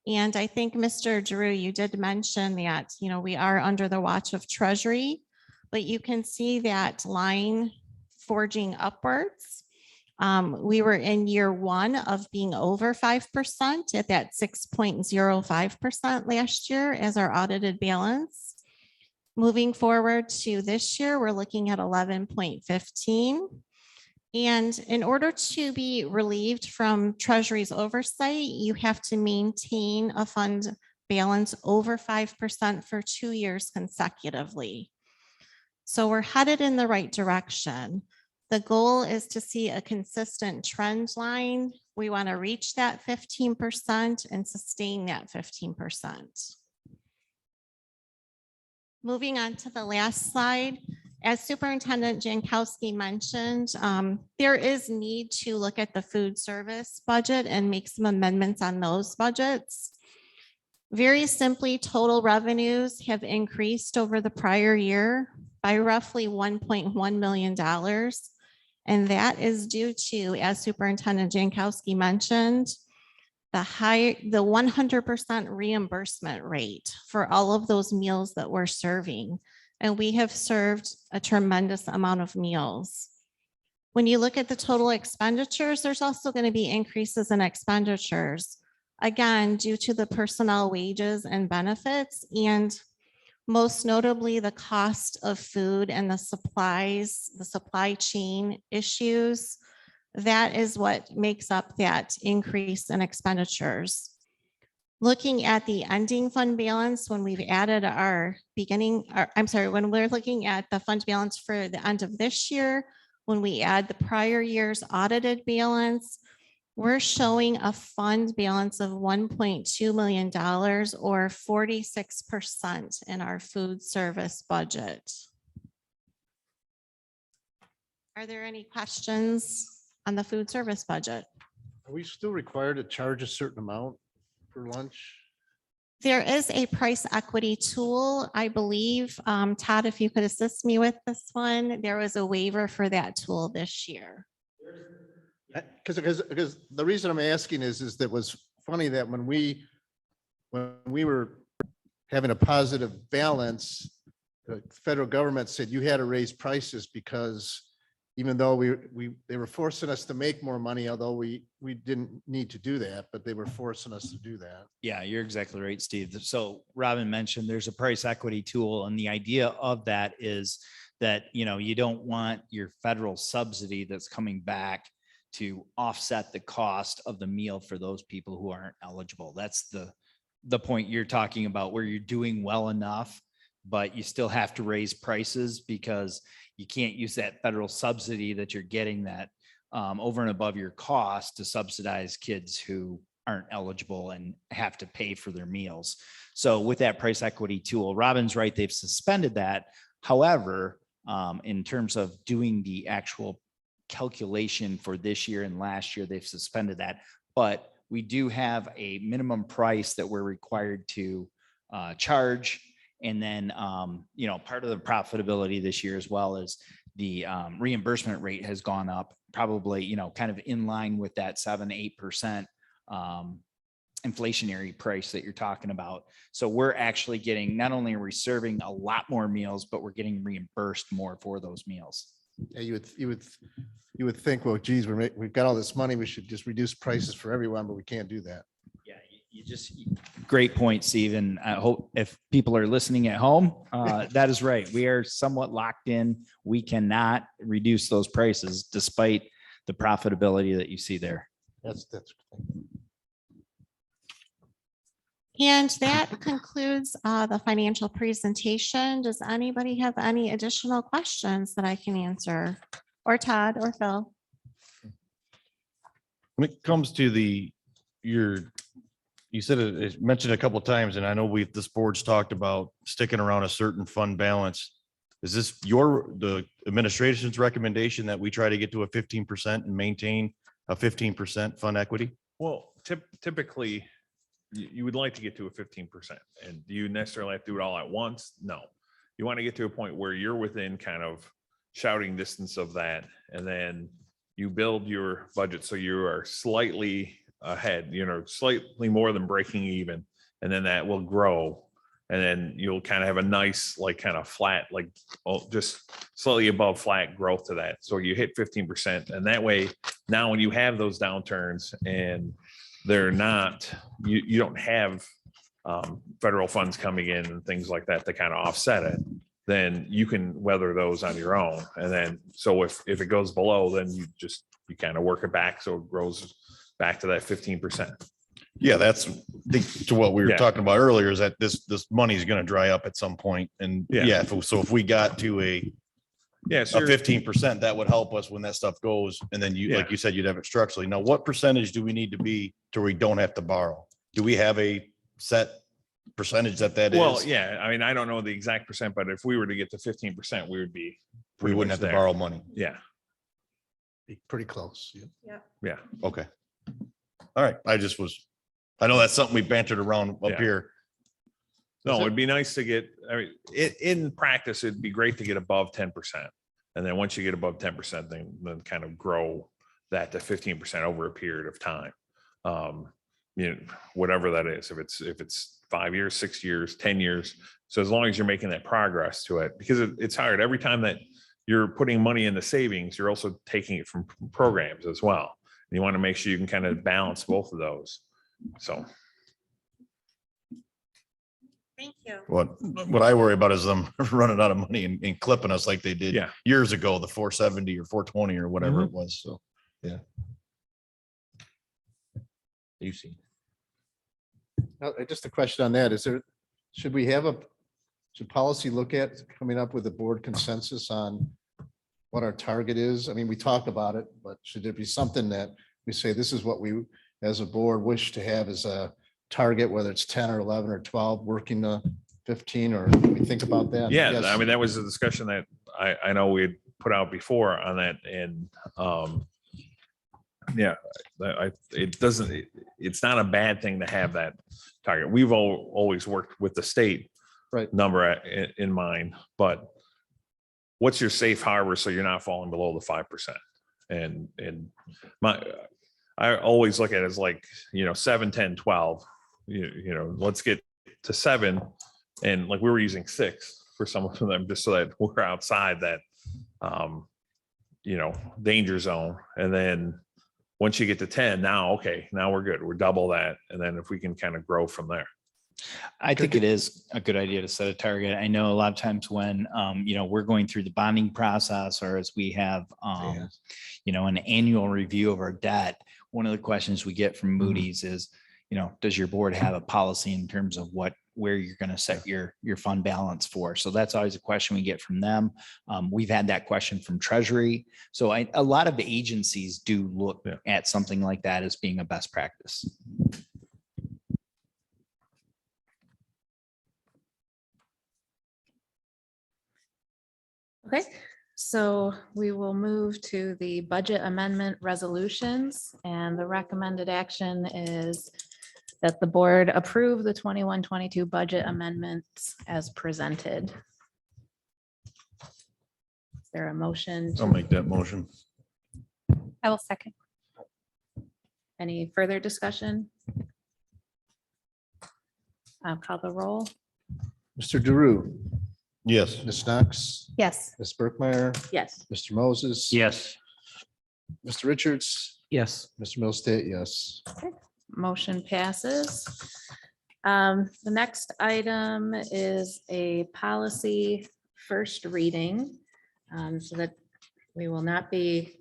And I think, Mr. Drew, you did mention that, we are under the watch of Treasury, but you can see that line forging upwards. We were in year one of being over 5% at that 6.05% last year as our audited balance. Moving forward to this year, we're looking at 11.15. And in order to be relieved from Treasury's oversight, you have to maintain a fund balance over 5% for 2 years consecutively. So we're headed in the right direction. The goal is to see a consistent trend line. We want to reach that 15% and sustain that 15%. Moving on to the last slide. As Superintendent Jankowski mentioned, there is need to look at the food service budget and make some amendments on those budgets. Very simply, total revenues have increased over the prior year by roughly $1.1 million. And that is due to, as Superintendent Jankowski mentioned, the 100% reimbursement rate for all of those meals that we're serving. And we have served a tremendous amount of meals. When you look at the total expenditures, there's also going to be increases in expenditures, again, due to the personnel wages and benefits, and most notably the cost of food and the supplies, the supply chain issues. That is what makes up that increase in expenditures. Looking at the ending fund balance, when we've added when we're looking at the fund balance for the end of this year, when we add the prior year's audited balance, we're showing a fund balance of $1.2 million or 46% in our food service budget. Are there any questions on the food service budget? Are we still required to charge a certain amount for lunch? There is a price equity tool, I believe. Todd, if you could assist me with this one, there was a waiver for that tool this year. Because the reason I'm asking is that it was funny that when we were having a positive balance, the federal government said you had to raise prices because even though they were forcing us to make more money, although we didn't need to do that, but they were forcing us to do that. Yeah, you're exactly right, Steve. So Robin mentioned there's a price equity tool, and the idea of that is that, you don't want your federal subsidy that's coming back to offset the cost of the meal for those people who aren't eligible. That's the point you're talking about, where you're doing well enough, but you still have to raise prices because you can't use that federal subsidy that you're getting that over and above your cost to subsidize kids who aren't eligible and have to pay for their meals. So with that price equity tool, Robin's right, they've suspended that. However, in terms of doing the actual calculation for this year and last year, they've suspended that. But we do have a minimum price that we're required to charge. And then, part of the profitability this year as well is the reimbursement rate has gone up probably, kind of in line with that 7-8% inflationary price that you're talking about. So we're actually getting, not only are we serving a lot more meals, but we're getting reimbursed more for those meals. Yeah, you would think, well, geez, we've got all this money, we should just reduce prices for everyone, but we can't do that. Yeah, great point, Steve. And I hope if people are listening at home, that is right. We are somewhat locked in. We cannot reduce those prices despite the profitability that you see there. That's. And that concludes the financial presentation. Does anybody have any additional questions that I can answer? Or Todd or Phil? When it comes to you said it mentioned a couple of times, and I know this board's talked about sticking around a certain fund balance. Is this the administration's recommendation that we try to get to a 15% and maintain a 15% fund equity? Well, typically, you would like to get to a 15%. And do you necessarily have to do it all at once? No. you want to get to a point where you're within kind of shouting distance of that, and then you build your budget so you are slightly ahead, slightly more than breaking even, and then that will grow. And then you'll kind of have a nice, like kind of flat, like just slightly above flat growth to that. So you hit 15%. And that way, now when you have those downturns and they're not, you don't have federal funds coming in and things like that to kind of offset it, then you can weather those on your own. And then, so if it goes below, then you kind of work it back so it grows back to that 15%. Yeah, that's to what we were Yeah. talking about earlier, is that this money is going to dry up at some point. And Yeah. yeah, if we got to a So 15%, that would help us when that stuff goes. And then you, like you said, you'd have it structurally. Now, what percentage do we need to be to where we don't have to borrow? Do we have a set percentage that is? well, yeah, I mean, I don't know the exact percent, but if we were to get to 15%, we would be. We pretty wouldn't much have to there. borrow money. Yeah. Be pretty close. Yeah. Yeah. Okay. All right. I know that's something we bantered around up Yeah. here. No, it'd be nice to get, I mean, in practice, it'd be great to get above 10%. And then once you get above 10%, then kind of grow that to 15% over a period of time. Whatever that is, if it's 5 years, 6 years, 10 years. So as long as you're making that progress to it, because it's hard every time that you're putting money into savings, you're also taking it from programs as well. And you want to make sure you can kind of balance both of those. So. Thank you. What I worry about is them running out of money and clipping us like they did Yeah. years ago, the 470 or 420 or whatever it was. So, yeah. You see. Now, just a question on that. Should policy look at coming up with a board consensus on what our target is? I mean, we talk about it, but should there be something that we say, this is what we as a board wish to have as a target, whether it's 10 or 11 or 12, working to 15, or we think about that? Yeah, Yes. I mean, that was a discussion that I know we had put out before on that, and it's not a bad thing to have that target. We've always worked with the state Right. number in mind, but what's your safe harbor so you're not falling below the 5%? And I always look at it as like, 7, 10, 12, let's get to 7. And like we were using 6 for some of them, just so that we're outside that, danger zone. And then once you get to 10, now we're good. We're double that. And then if we can kind of grow from there. I think it is a good idea to set a target. I know a lot of times when, we're going through the bonding process, or as we have, an annual review of our debt, one of the questions we get from Moody's is, does your board have a policy in terms of where you're going to set your fund balance for? So that's always a question we get from them. We've had that question from Treasury. So a lot of agencies do look at something like that as being a best practice. Okay, so we will move to the budget amendment resolutions, and the recommended action is that the board approve the 21-22 budget amendments as presented. Is there a motion? I'll make that motion. I will second. Any further discussion? I'll call the roll. Mr. Drew, Yes. Ms. Knox, Yes. Ms. Burkmeyer, Yes. Mr. Moses. Yes. Mr. Richards, Yes. Mr. Middlestate, yes. Motion passes. The next item is a policy first reading, so that we will not be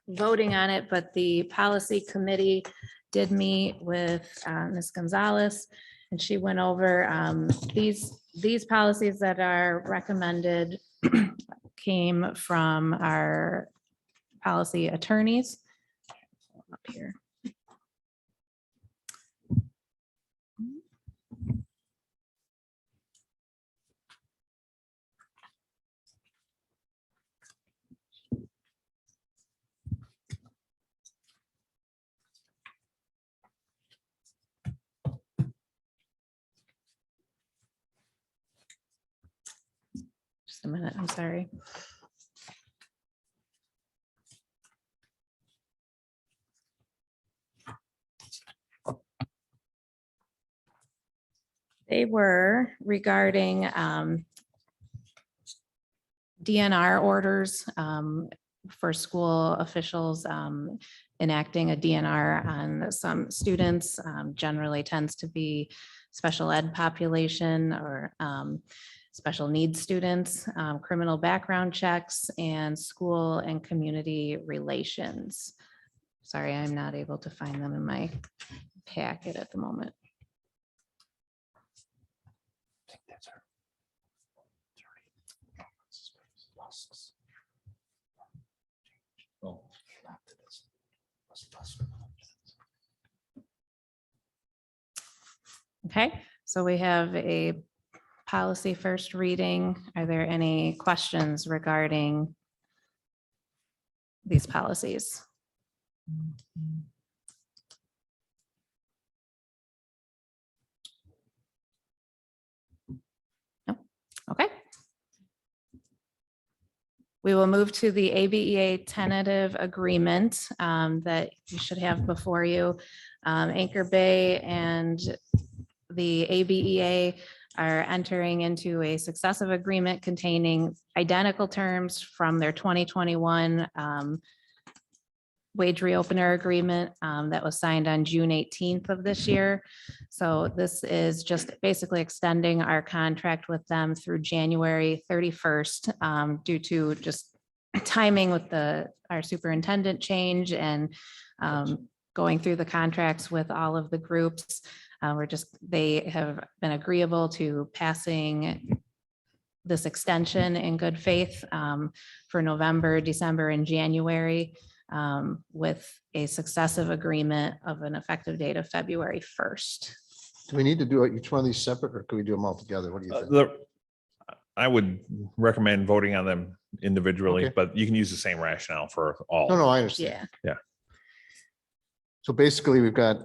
voting on it, but the policy committee did meet with Ms. Gonzalez, and she went over these policies that are recommended came from our policy attorneys. Up here. a minute, I'm sorry. They were regarding DNR orders for school officials enacting a DNR on some students. Generally tends to be special ed population or special needs students, criminal background checks, and school and community relations. Sorry, I'm not able to find them in my packet at the moment. Okay, so we have a policy first reading. Are there any questions regarding these policies? No? Okay. We will move to the ABEA tentative agreement that you should have before you. Anchor Bay and the ABEA are entering into a successive agreement containing identical terms from their 2021 wage reopener agreement that was signed on June 18th of this year. So this is just basically extending our contract with them through January 31st due to just timing with our superintendent change and going through the contracts with all of the groups. They have been agreeable to passing this extension in good faith for November, December, and January with a successive agreement of an effective date of February 1st. Do we need to do each one of these separate, or can we do them all together? What do you think? I would recommend voting on them individually, Okay. but you can use the same rationale for all. No, I understand. Yeah, So basically, we've got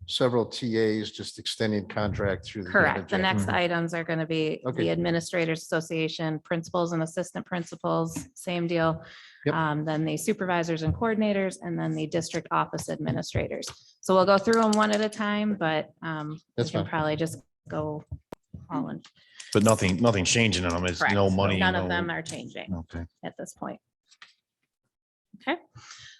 several TAs just extending contract through. the end of correct. The January. next items are going to be Okay. the Administrators Association, principals and assistant principals, same deal. Yep. Then the supervisors and coordinators, and then the district office administrators. So we'll go through them one at a time, but we That's can fine. probably just go all in. But nothing's changing in them. It's no Correct. money. None of no- them are changing Okay. at this point. Okay,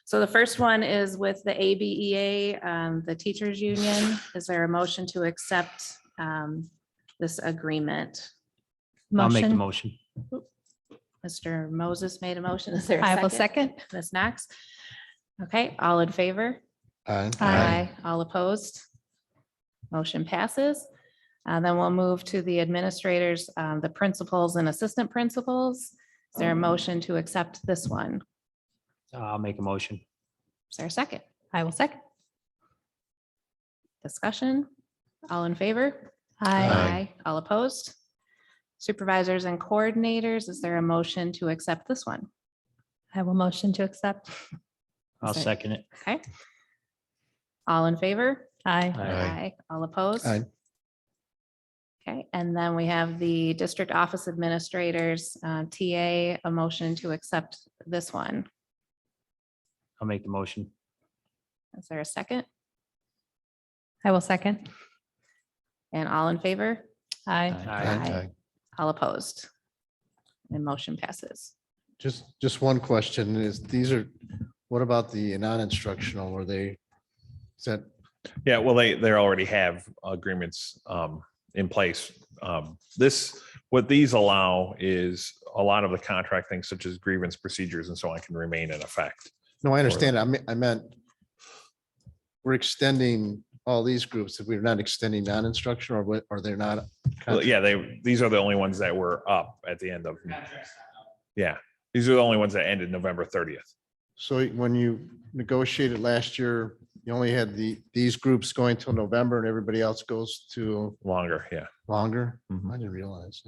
so the first one is with the ABEA, the teachers union. Is there a motion to accept this agreement? I'll make the motion. Mr. Moses made a motion. Is there a I will second? second. Ms. Knox? Okay, all in favor? Aye. Aye. All opposed? Motion passes. Then we'll move to the administrators, the principals and assistant principals. Is there a motion to accept this one? I'll make a motion. Is there a second? I will second. Discussion? All in favor? Aye. All opposed? Supervisors and coordinators, is there a motion to accept this one? I will motion to accept. I'll Sorry. second it. Okay. All in favor? Aye. Aye. All opposed? Aye. Okay, and then we have the district office administrators, TA, a motion to accept this one. I'll make the motion. Is there a second? I will second. And all in favor? Aye. Aye. All opposed? And motion passes. Just one question is, what about the non-instructional? Is that, Yeah, well, they already have agreements in place. What these allow is a lot of the contract things such as grievance procedures and so on can remain in effect. no, I understand. I meant we're extending all these groups. If we're not extending non-instructional, or what, or they're not. Well, yeah, these are the only ones that were up at the end of. Yeah, these are the only ones that ended November 30th. So when you negotiated last year, you only had these groups going till November and everybody else goes to Longer, yeah. longer? Mhm. I didn't realize.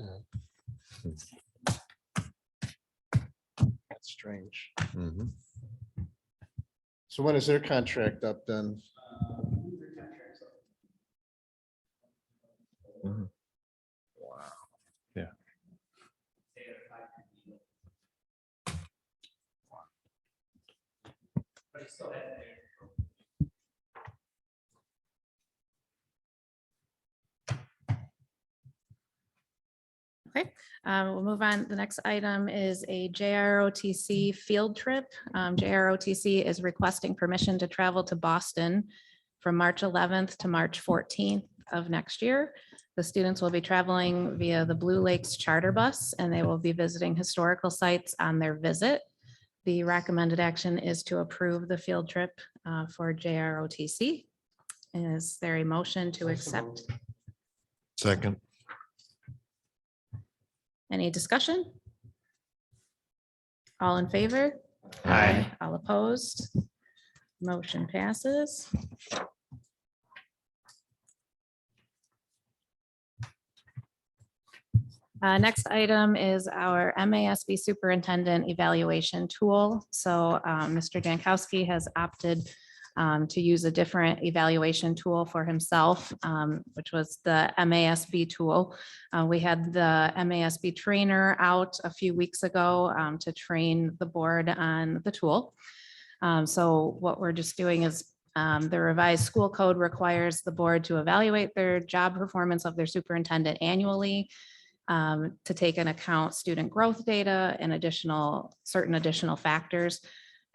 That's strange. Mhm. So when is their contract up then? Go ahead. Okay, we'll move on. The next item is a JROTC field trip. JROTC is requesting permission to travel to Boston from March 11th to March 14th of next year. The students will be traveling via the Blue Lakes Charter Bus, and they will be visiting historical sites on their visit. The recommended action is to approve the field trip for JROTC. Is there a motion to accept? Second. Any discussion? All in favor? Aye. All opposed? Motion passes. Next item is our MASB Superintendent Evaluation Tool. So Mr. Jankowski has opted to use a different evaluation tool for himself, which was the MASB tool. We had the MASB trainer out a few weeks ago to train the board on the tool. So what we're just doing is the revised school code requires the board to evaluate their job performance of their superintendent annually, to take into account student growth data and certain additional factors.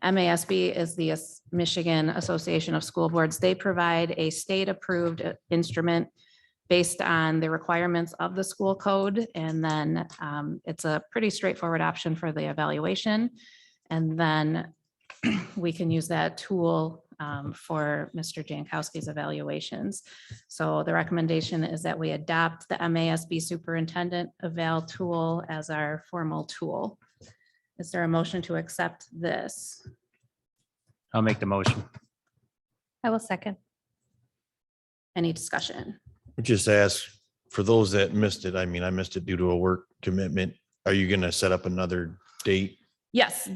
MASB is the Michigan Association of School Boards. They provide a state-approved instrument based on the requirements of the school code. And then it's a pretty straightforward option for the evaluation. And then we can use that tool for Mr. Jankowski's evaluations. So the recommendation is that we adopt the MASB Superintendent Eval tool as our formal tool. Is there a motion to accept this? I'll make the motion. I will second. Any discussion? Just ask for those that missed it. I mean, I missed it due to a work commitment. Are you going to set up another date? Yes,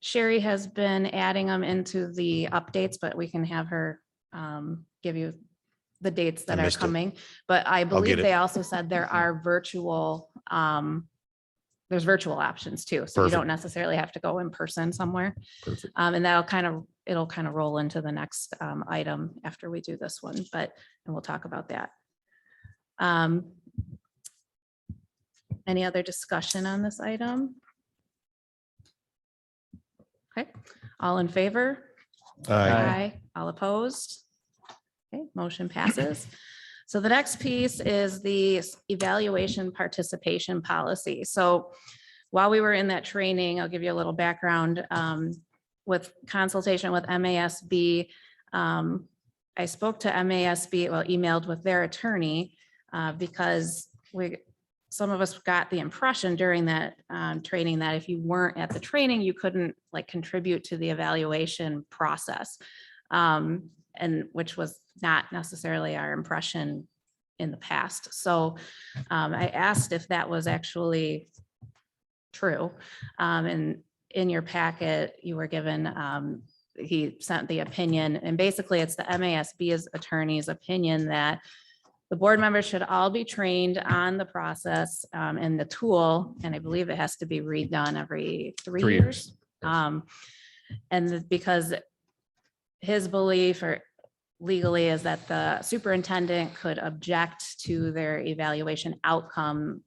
Sherry has been adding them into the updates, but we can have her give you the dates that I are missed it. coming. But I get believe it. they also said there are there's virtual options too. So you Perfect. don't necessarily have to go in person somewhere. Perfect. And it'll kind of roll into the next item after we do this one, and we'll talk about that. Any other discussion on this item? Okay, all in favor? Aye. All opposed? Okay, motion passes. So the next piece is the evaluation participation policy. So while we were in that training, I'll give you a little background. With consultation with MASB, I spoke to MASB, emailed with their attorney because some of us got the impression during that training that if you weren't at the training, you couldn't contribute to the evaluation process. And which was not necessarily our impression in the past. So I asked if that was actually true. And in your packet, you were given, he sent the opinion, and basically it's the MASB's attorney's opinion that the board members should all be trained on the process and the tool, and I believe it has to be redone every 3 years. And because his belief or legally is that the superintendent could object to their evaluation outcome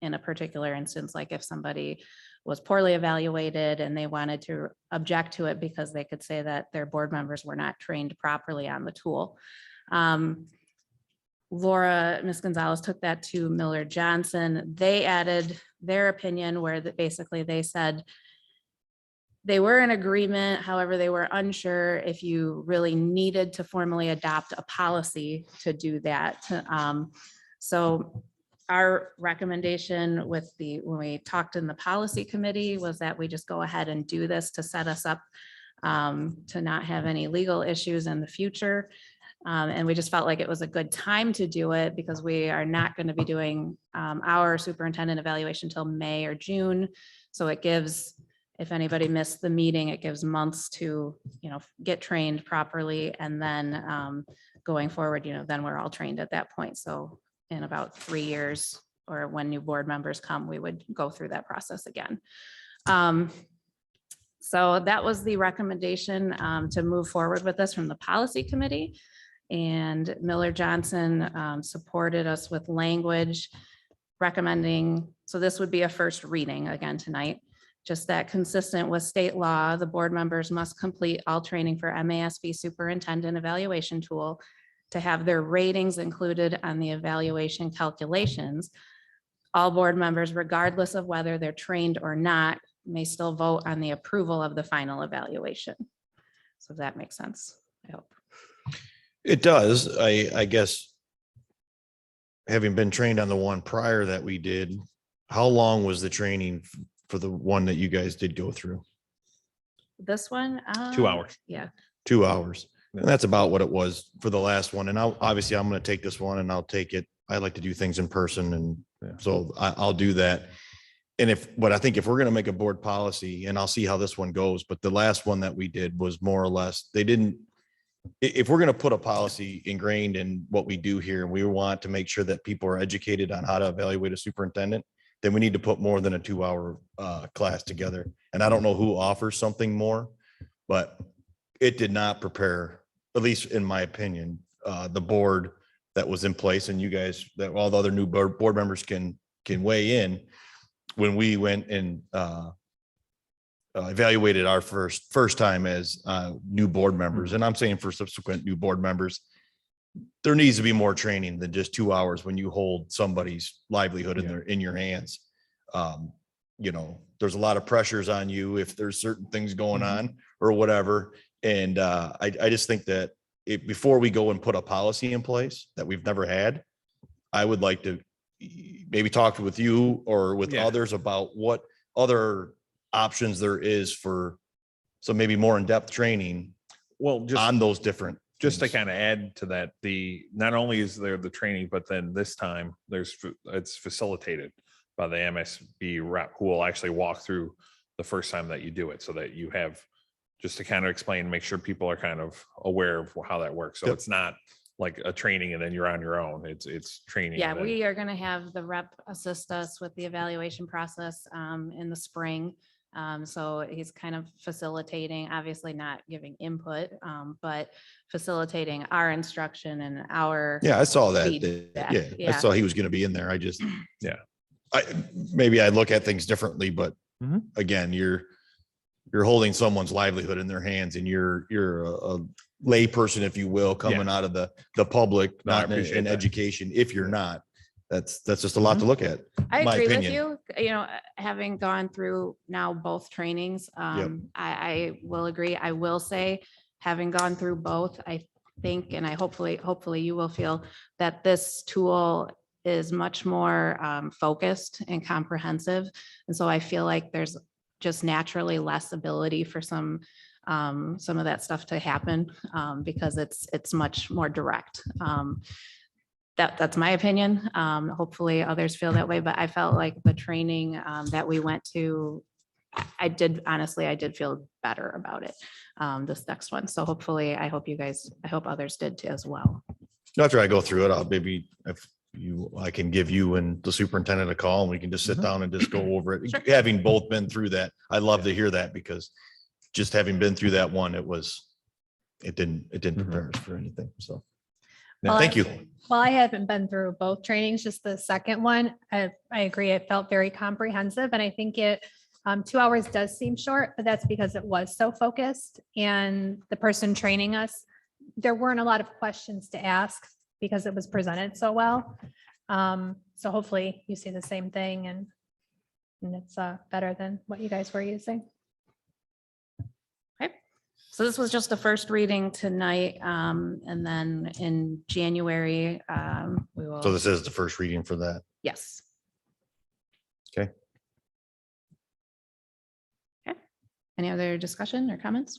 in a particular instance, like if somebody was poorly evaluated and they wanted to object to it because they could say that their board members were not trained properly on the tool. Ms. Gonzalez took that to Miller Johnson. They added their opinion where basically they said they were in agreement. However, they were unsure if you really needed to formally adopt a policy to do that. So our recommendation when we talked in the policy committee was that we just go ahead and do this to set us up to not have any legal issues in the future. And we just felt like it was a good time to do it because we are not going to be doing our superintendent evaluation till May or June. So it gives, if anybody missed the meeting, it gives months to, get trained properly. And then going forward, then we're all trained at that point. So in about 3 years, or when new board members come, we would go through that process again. So that was the recommendation to move forward with this from the policy committee. And Miller Johnson supported us with language recommending, so this would be a first reading again tonight, just that consistent with state law, the board members must complete all training for MASB superintendent evaluation tool to have their ratings included on the evaluation calculations. All board members, regardless of whether they're trained or not, may still vote on the approval of the final evaluation. So if that makes sense, I hope. It does. I guess having been trained on the one prior that we did, how long was the training for the one that you guys did go through? This one? 2 hours. Yeah. 2 hours. And that's about what it was for the last one. And obviously I'm going to take this one and I'll take it. I like to do things in person. And so I'll do that. And but I think if we're going to make a board policy, and I'll see how this one goes, but the last one that we did was more or less, if we're going to put a policy ingrained in what we do here, and we want to make sure that people are educated on how to evaluate a superintendent, then we need to put more than a 2-hour class together. And I don't know who offers something more, but it did not prepare, at least in my opinion, the board that was in place, and you guys, that all the other new board members can weigh in. When we went and evaluated our first time as new board members, and I'm saying for subsequent new board members, there needs to be more training than just 2 hours when you hold somebody's livelihood in your hands. You know, there's a lot of pressures on you if there's certain things going on or whatever. And I just think that before we go and put a policy in place that we've never had, I would like to maybe talk with you or with others about what other options there is for some maybe more in-depth training on those different just to things. kind of add to that, not only is there the training, but then this time it's facilitated by the MSB rep who will actually walk through the first time that you do it, so that you have just to kind of explain, make sure people are kind of aware of how that works. So it's not like a training and then you're on your own. It's training. Yeah, we are going to have the rep assist us with the evaluation process in the spring. So he's kind of facilitating, obviously not giving input, but facilitating our instruction and our. Yeah, I saw that. feedback. I saw he was going to be in there. I just, maybe I look at things differently, but again, you're holding someone's livelihood in their hands, and you're a lay person, if you will, coming out of the public, No, I not appreciate in that. education. If you're not, that's just a lot to look at. I my agree with opinion. you, having gone through now both trainings, I will agree. I will say, having gone through both, I think, and I hopefully you will feel that this tool is much more focused and comprehensive. And so I feel like there's just naturally less ability for some of that stuff to happen because it's much more direct. That's my opinion. Hopefully others feel that way, but I felt like the training that we went to, I did feel better about it, this next one. So hopefully, I hope others did too as well. After I go through it, I'll maybe I can give you and the superintendent a call, and we can just sit down and just go over it. Sure. Having both been through that, I love to hear that, because just having been through that one, it didn't prepare us for anything. So Well, thank you. Well, I haven't been through both trainings, just the second one. I agree. It felt very comprehensive, and I think 2 hours does seem short, but that's because it was so focused, and the person training us, there weren't a lot of questions to ask because it was presented so well. So hopefully you see the same thing, and it's better than what you guys were using. So this was just the first reading tonight, and then in January, we will. So this is the first reading for that. Yes. Okay. Okay. Any other discussion or comments?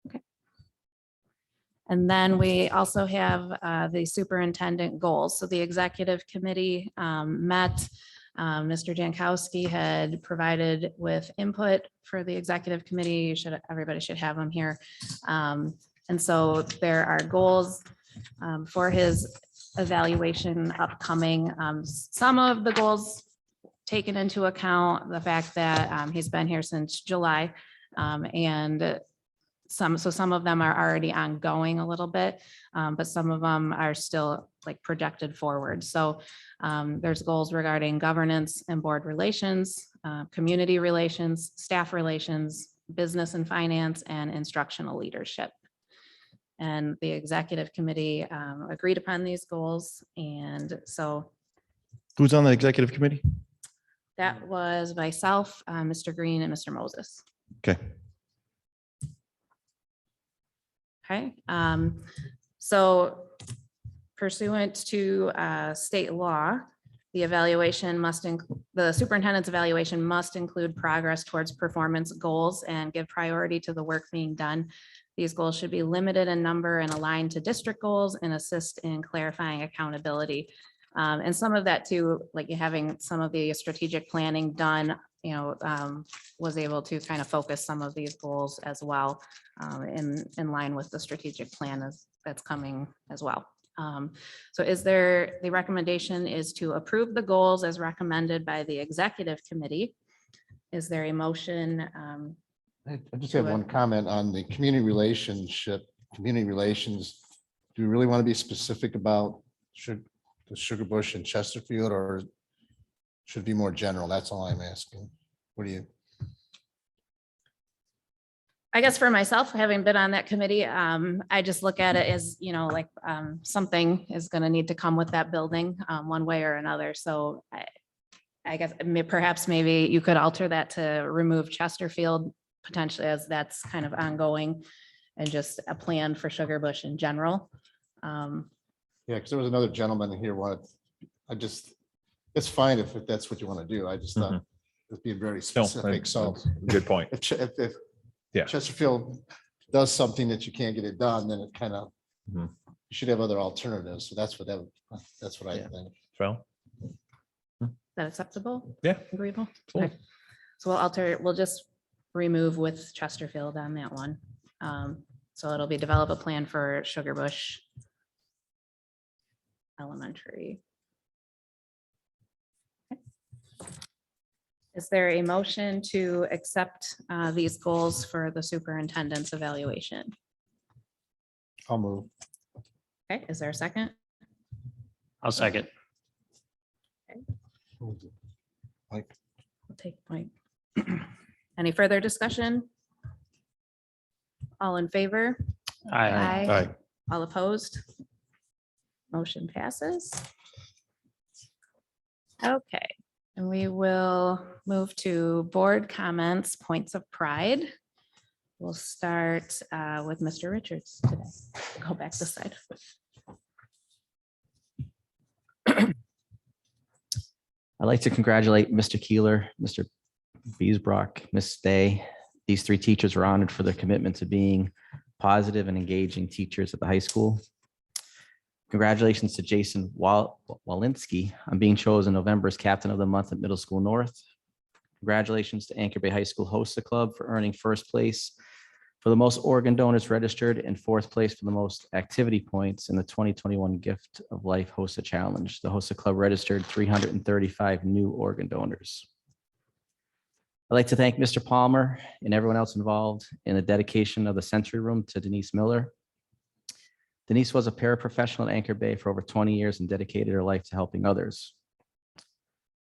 Okay. And then we also have the superintendent goals. So the executive committee met. Mr. Jankowski had provided with input for the executive committee. Everybody should have them here. And so there are goals for his evaluation upcoming. Some of the goals taken into account the fact that he's been here since July. And some of them are already ongoing a little bit, but some of them are still like projected forward. So there's goals regarding governance and board relations, community relations, staff relations, business and finance, and instructional leadership. And the executive committee agreed upon these goals. And so Who's on the executive committee? that was myself, Mr. Green, and Mr. Moses. Okay. Okay, so pursuant to state law, the evaluation must include, the superintendent's evaluation must include progress towards performance goals and give priority to the work being done. These goals should be limited in number and aligned to district goals and assist in clarifying accountability. And some of that too, like having some of the strategic planning done, was able to kind of focus some of these goals as well in line with the strategic plan that's coming as well. So the recommendation is to approve the goals as recommended by the executive committee. Is there a motion? I just have one comment on the community relations. Do you really want to be specific about the Sugar Bush and Chesterfield, or should it be more general? That's all I'm asking. What do you? I guess for myself, having been on that committee, I just look at it as, something is going to need to come with that building one way or another. So I guess perhaps maybe you could alter that to remove Chesterfield potentially, as that's kind of ongoing, and just a plan for Sugar Bush in general. Yeah, because there was another gentleman here. It's fine if that's what you want to do. I just thought it's being very specific. So Good point. if Yeah. Chesterfield does something that you can't get it done, then it kind of, Mhm. you should have other alternatives. So that's what I Yeah. think. So, Is that acceptable? yeah. Agreeable? Cool. Okay. So we'll just remove with Chesterfield on that one. So it'll be develop a plan for Sugar Bush Elementary. Okay. Is there a motion to accept these goals for the superintendent's evaluation? I'll move. Okay, is there a second? I'll second. Mike, We'll take Mike. Any further discussion? All in favor? Aye. Aye. All opposed? Motion passes. Okay, and we will move to board comments, points of pride. We'll start with Mr. Richards today. Go back this side. I'd like to congratulate Mr. Keeler, Mr. Jrotc, Ms. Stay. These three teachers were honored for their commitment to being positive and engaging teachers at the high school. Congratulations to Jason Walensky on being chosen November's Captain of the Month at Middle School North. Congratulations to Anchor Bay High School HOSA Club for earning first place for the most organ donors registered and fourth place for the most activity points in the 2021 Gift of Life HOSA Challenge. The HOSA Club registered 335 new organ donors. I'd like to thank Mr. Palmer and everyone else involved in the dedication of the Sensory Room to Denise Miller. Denise was a paraprofessional at Anchor Bay for over 20 years and dedicated her life to helping others.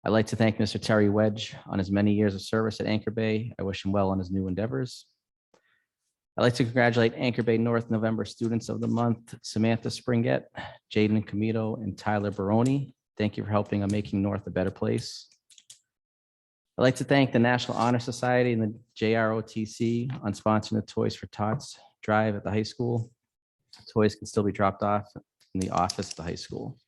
I'd like to thank Mr. Terry Wedge on his many years of service at Anchor Bay. I wish him well on his new endeavors. I'd like to congratulate Anchor Bay North November Students of the Month, Samantha Springett, Jaden Comito, and Tyler Baroni. Thank you for helping on making North a better place. I'd like to thank the National Honor Society and the JROTC on sponsoring the Toys for Tots drive at the high school. Toys can still be dropped off in the office at the high school.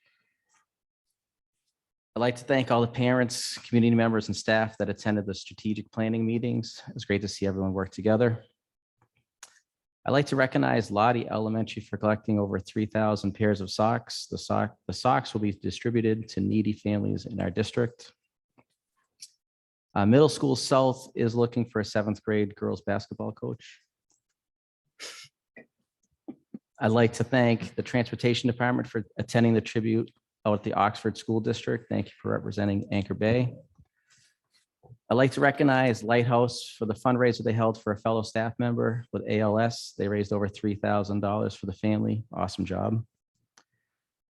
I'd like to thank all the parents, community members, and staff that attended the strategic planning meetings. It was great to see everyone work together. I'd like to recognize Lottie Elementary for collecting over 3,000 pairs of socks. The socks will be distributed to needy families in our district. Middle School South is looking for a 7th grade girls basketball coach. I'd like to thank the Transportation Department for attending the tribute out at the Oxford School District. Thank you for representing Anchor Bay. I'd like to recognize Lighthouse for the fundraiser they held for a fellow staff member with ALS. They raised over $3,000 for the family. Awesome job.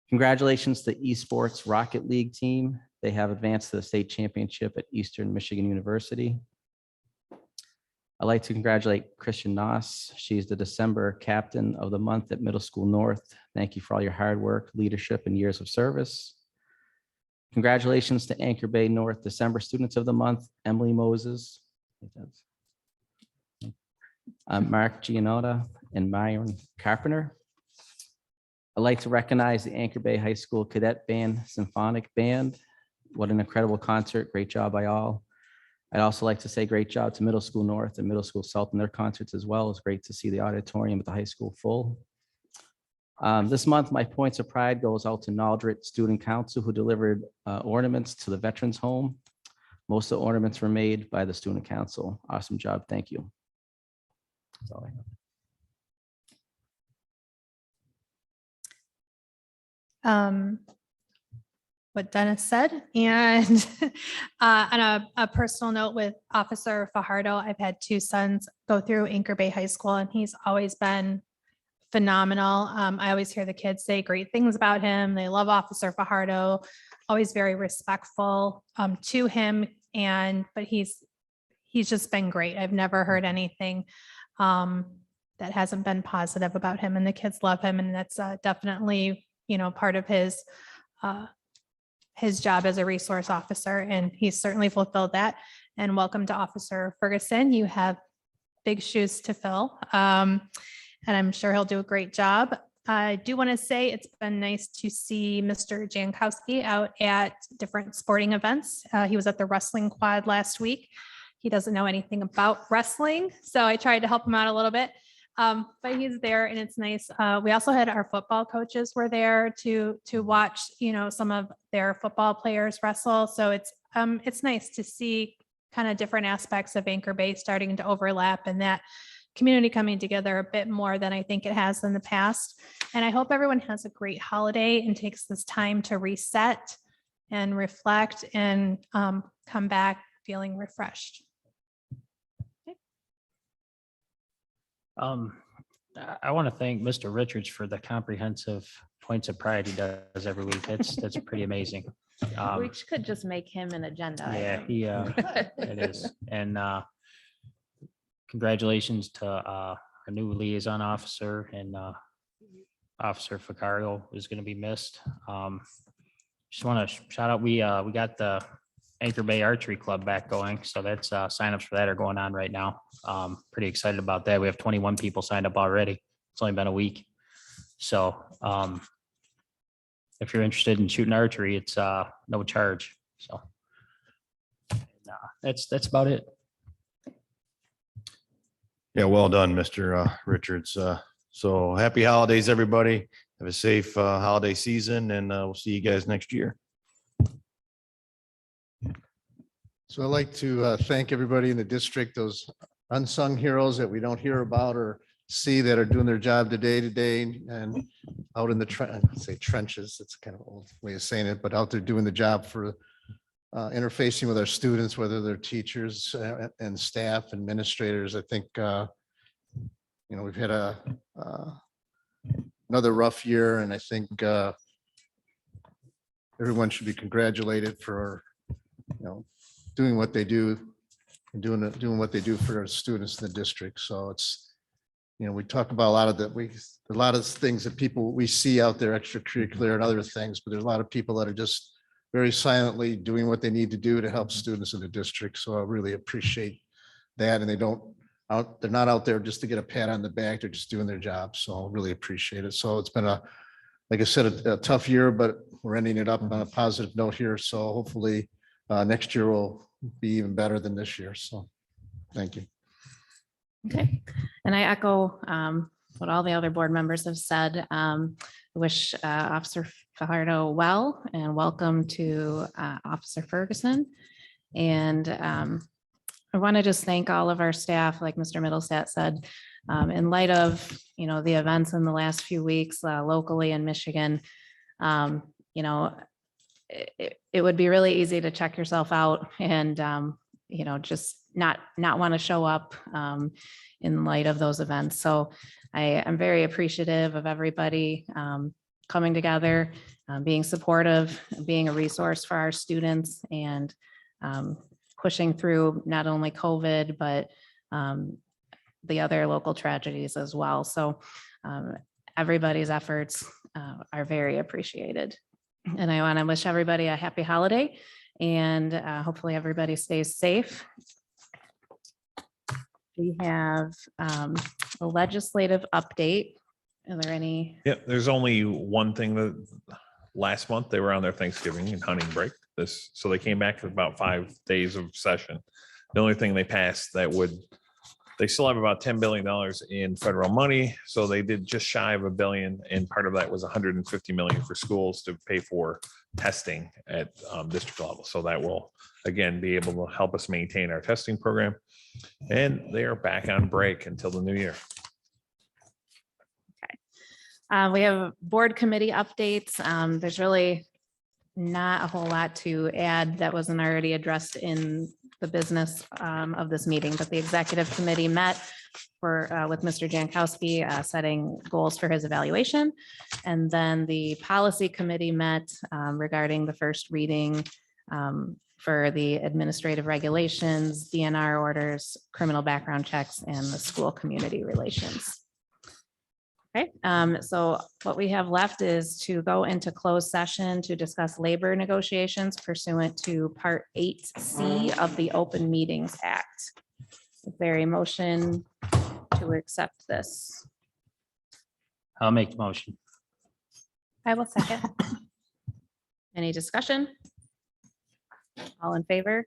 Congratulations to Esports Rocket League team. They have advanced to the state championship at Eastern Michigan University. I'd like to congratulate Christian Noss. She's the December Captain of the Month at Middle School North. Thank you for all your hard work, leadership, and years of service. Congratulations to Anchor Bay North December Students of the Month, Emily Moses, Mark Gianotta, and Myron Carpenter. I'd like to recognize the Anchor Bay High School Cadet Band Symphonic Band. What an incredible concert. Great job by all. I'd also like to say great job to Middle School North and Middle School South in their concerts as well. It's great to see the auditorium at the high school full. This month, my points of pride goes out to Naldrit Student Council, who delivered ornaments to the Veterans Home. Most of the ornaments were made by the Student Council. Awesome job. Thank you. That's all I have. What Dennis said, and on a personal note with Officer Fajardo, I've had two sons go through Anchor Bay High School, and he's always been phenomenal. I always hear the kids say great things about him. They love Officer Fajardo, always very respectful to him, but he's just been great. I've never heard anything that hasn't been positive about him, and the kids love him, and that's definitely, part of his job as a resource officer, and he's certainly fulfilled that. And welcome to Officer Ferguson. You have big shoes to fill, and I'm sure he'll do a great job. I do want to say it's been nice to see Mr. Jankowski out at different sporting events. He was at the wrestling quad last week. He doesn't know anything about wrestling, so I tried to help him out a little bit. But he's there, and it's nice. We also had our football coaches were there to watch, some of their football players wrestle. So it's nice to see kind of different aspects of Anchor Bay starting to overlap, and that community coming together a bit more than I think it has in the past. And I hope everyone has a great holiday and takes this time to reset and reflect and come back feeling refreshed. I want to thank Mr. Richards for the comprehensive points of pride he does every week. That's pretty amazing. We could just make him an agenda Yeah, item. it is. And congratulations to our new liaison officer, and Officer Ficario is going to be missed. Just want to shout out, we got the Anchor Bay Archery Club back going. So that's signups for that are going on right now. Pretty excited about that. We have 21 people signed up already. It's only been a week. So if you're interested in shooting archery, it's no charge. So that's about it. Yeah, well done, Mr. Richards. So happy holidays, everybody. Have a safe holiday season, and we'll see you guys next year. So I'd like to thank everybody in the district, those unsung heroes that we don't hear about or see that are doing their job today and out in the trenches. It's kind of an old way of saying it, but out there doing the job for interfacing with our students, whether they're teachers and staff, administrators. I think, we've had another rough year, and I think everyone should be congratulated for, doing what they do and doing what they do for our students in the district. So it's, we talk about a lot of things that people we see out there, extracurricular and other things, but there's a lot of people that are just very silently doing what they need to do to help students in the district. So I really appreciate that. And they're not out there just to get a pat on the back. They're just doing their job. So I really appreciate it. So it's been like I said, a tough year, but we're ending it up on a positive note here. So hopefully next year will be even better than this year. So thank you. Okay. And I echo what all the other board members have said. Wish Officer Fajardo well, and welcome to Officer Ferguson. And I want to just thank all of our staff, like Mr. Middlestat said, in light of, the events in the last few weeks locally in Michigan. It would be really easy to check yourself out and, just not want to show up in light of those events. So I am very appreciative of everybody coming together, being supportive, being a resource for our students, and pushing through not only COVID, but the other local tragedies as well. So everybody's efforts are very appreciated. And I want to wish everybody a happy holiday, and hopefully everybody stays safe. We have a legislative update. Are there any? Yeah, there's only one thing that last month they were on their Thanksgiving and hunting break. So they came back with about 5 days of session. The only thing they passed they still have about $10 billion in federal money. So they did just shy of $1 billion. And part of that was $150 million for schools to pay for testing at district level. So that will, again, be able to help us maintain our testing program. And they are back on break until the new year. We have board committee updates. There's really not a whole lot to add that wasn't already addressed in the business of this meeting, but the executive committee met with Mr. Jankowski setting goals for his evaluation. And then the policy committee met regarding the first reading for the administrative regulations, DNR orders, criminal background checks, and the school community relations. Okay, so what we have left is to go into closed session to discuss labor negotiations pursuant to Part 8C of the Open Meetings Act. Is there a motion to accept this? I'll make the motion. I will second. Any discussion? All in favor?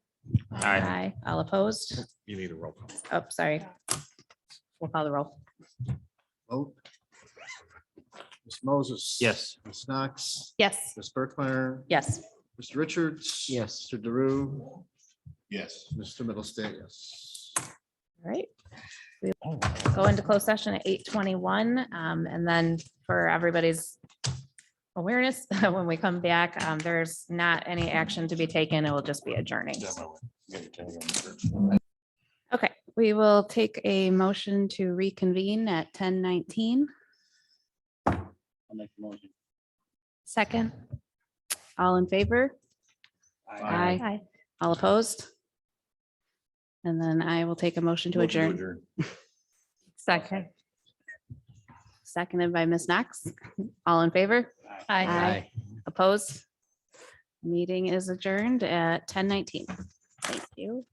Aye. All opposed? You need a roll call. Oh, sorry. We'll call the roll. Vote. Ms. Moses. Yes. Ms. Knox, Yes. Ms. Berkmeyer, Yes. Mr. Richards. Yes. Mr. DeRue, Yes. Mr. Middlestate, yes. All right. We will go into closed session at 8:21. And then for everybody's awareness, when we come back, there's not any action to be taken. It will just be adjourning. Okay, we will take a motion to reconvene at 10:19. I'll make the motion. Second. All in favor? Aye. Aye. All opposed? And then I will take a motion to adjourn. Second. Seconded by Ms. Knox. All in favor? Aye. Opposed? Meeting is adjourned at 10:19. Thank you.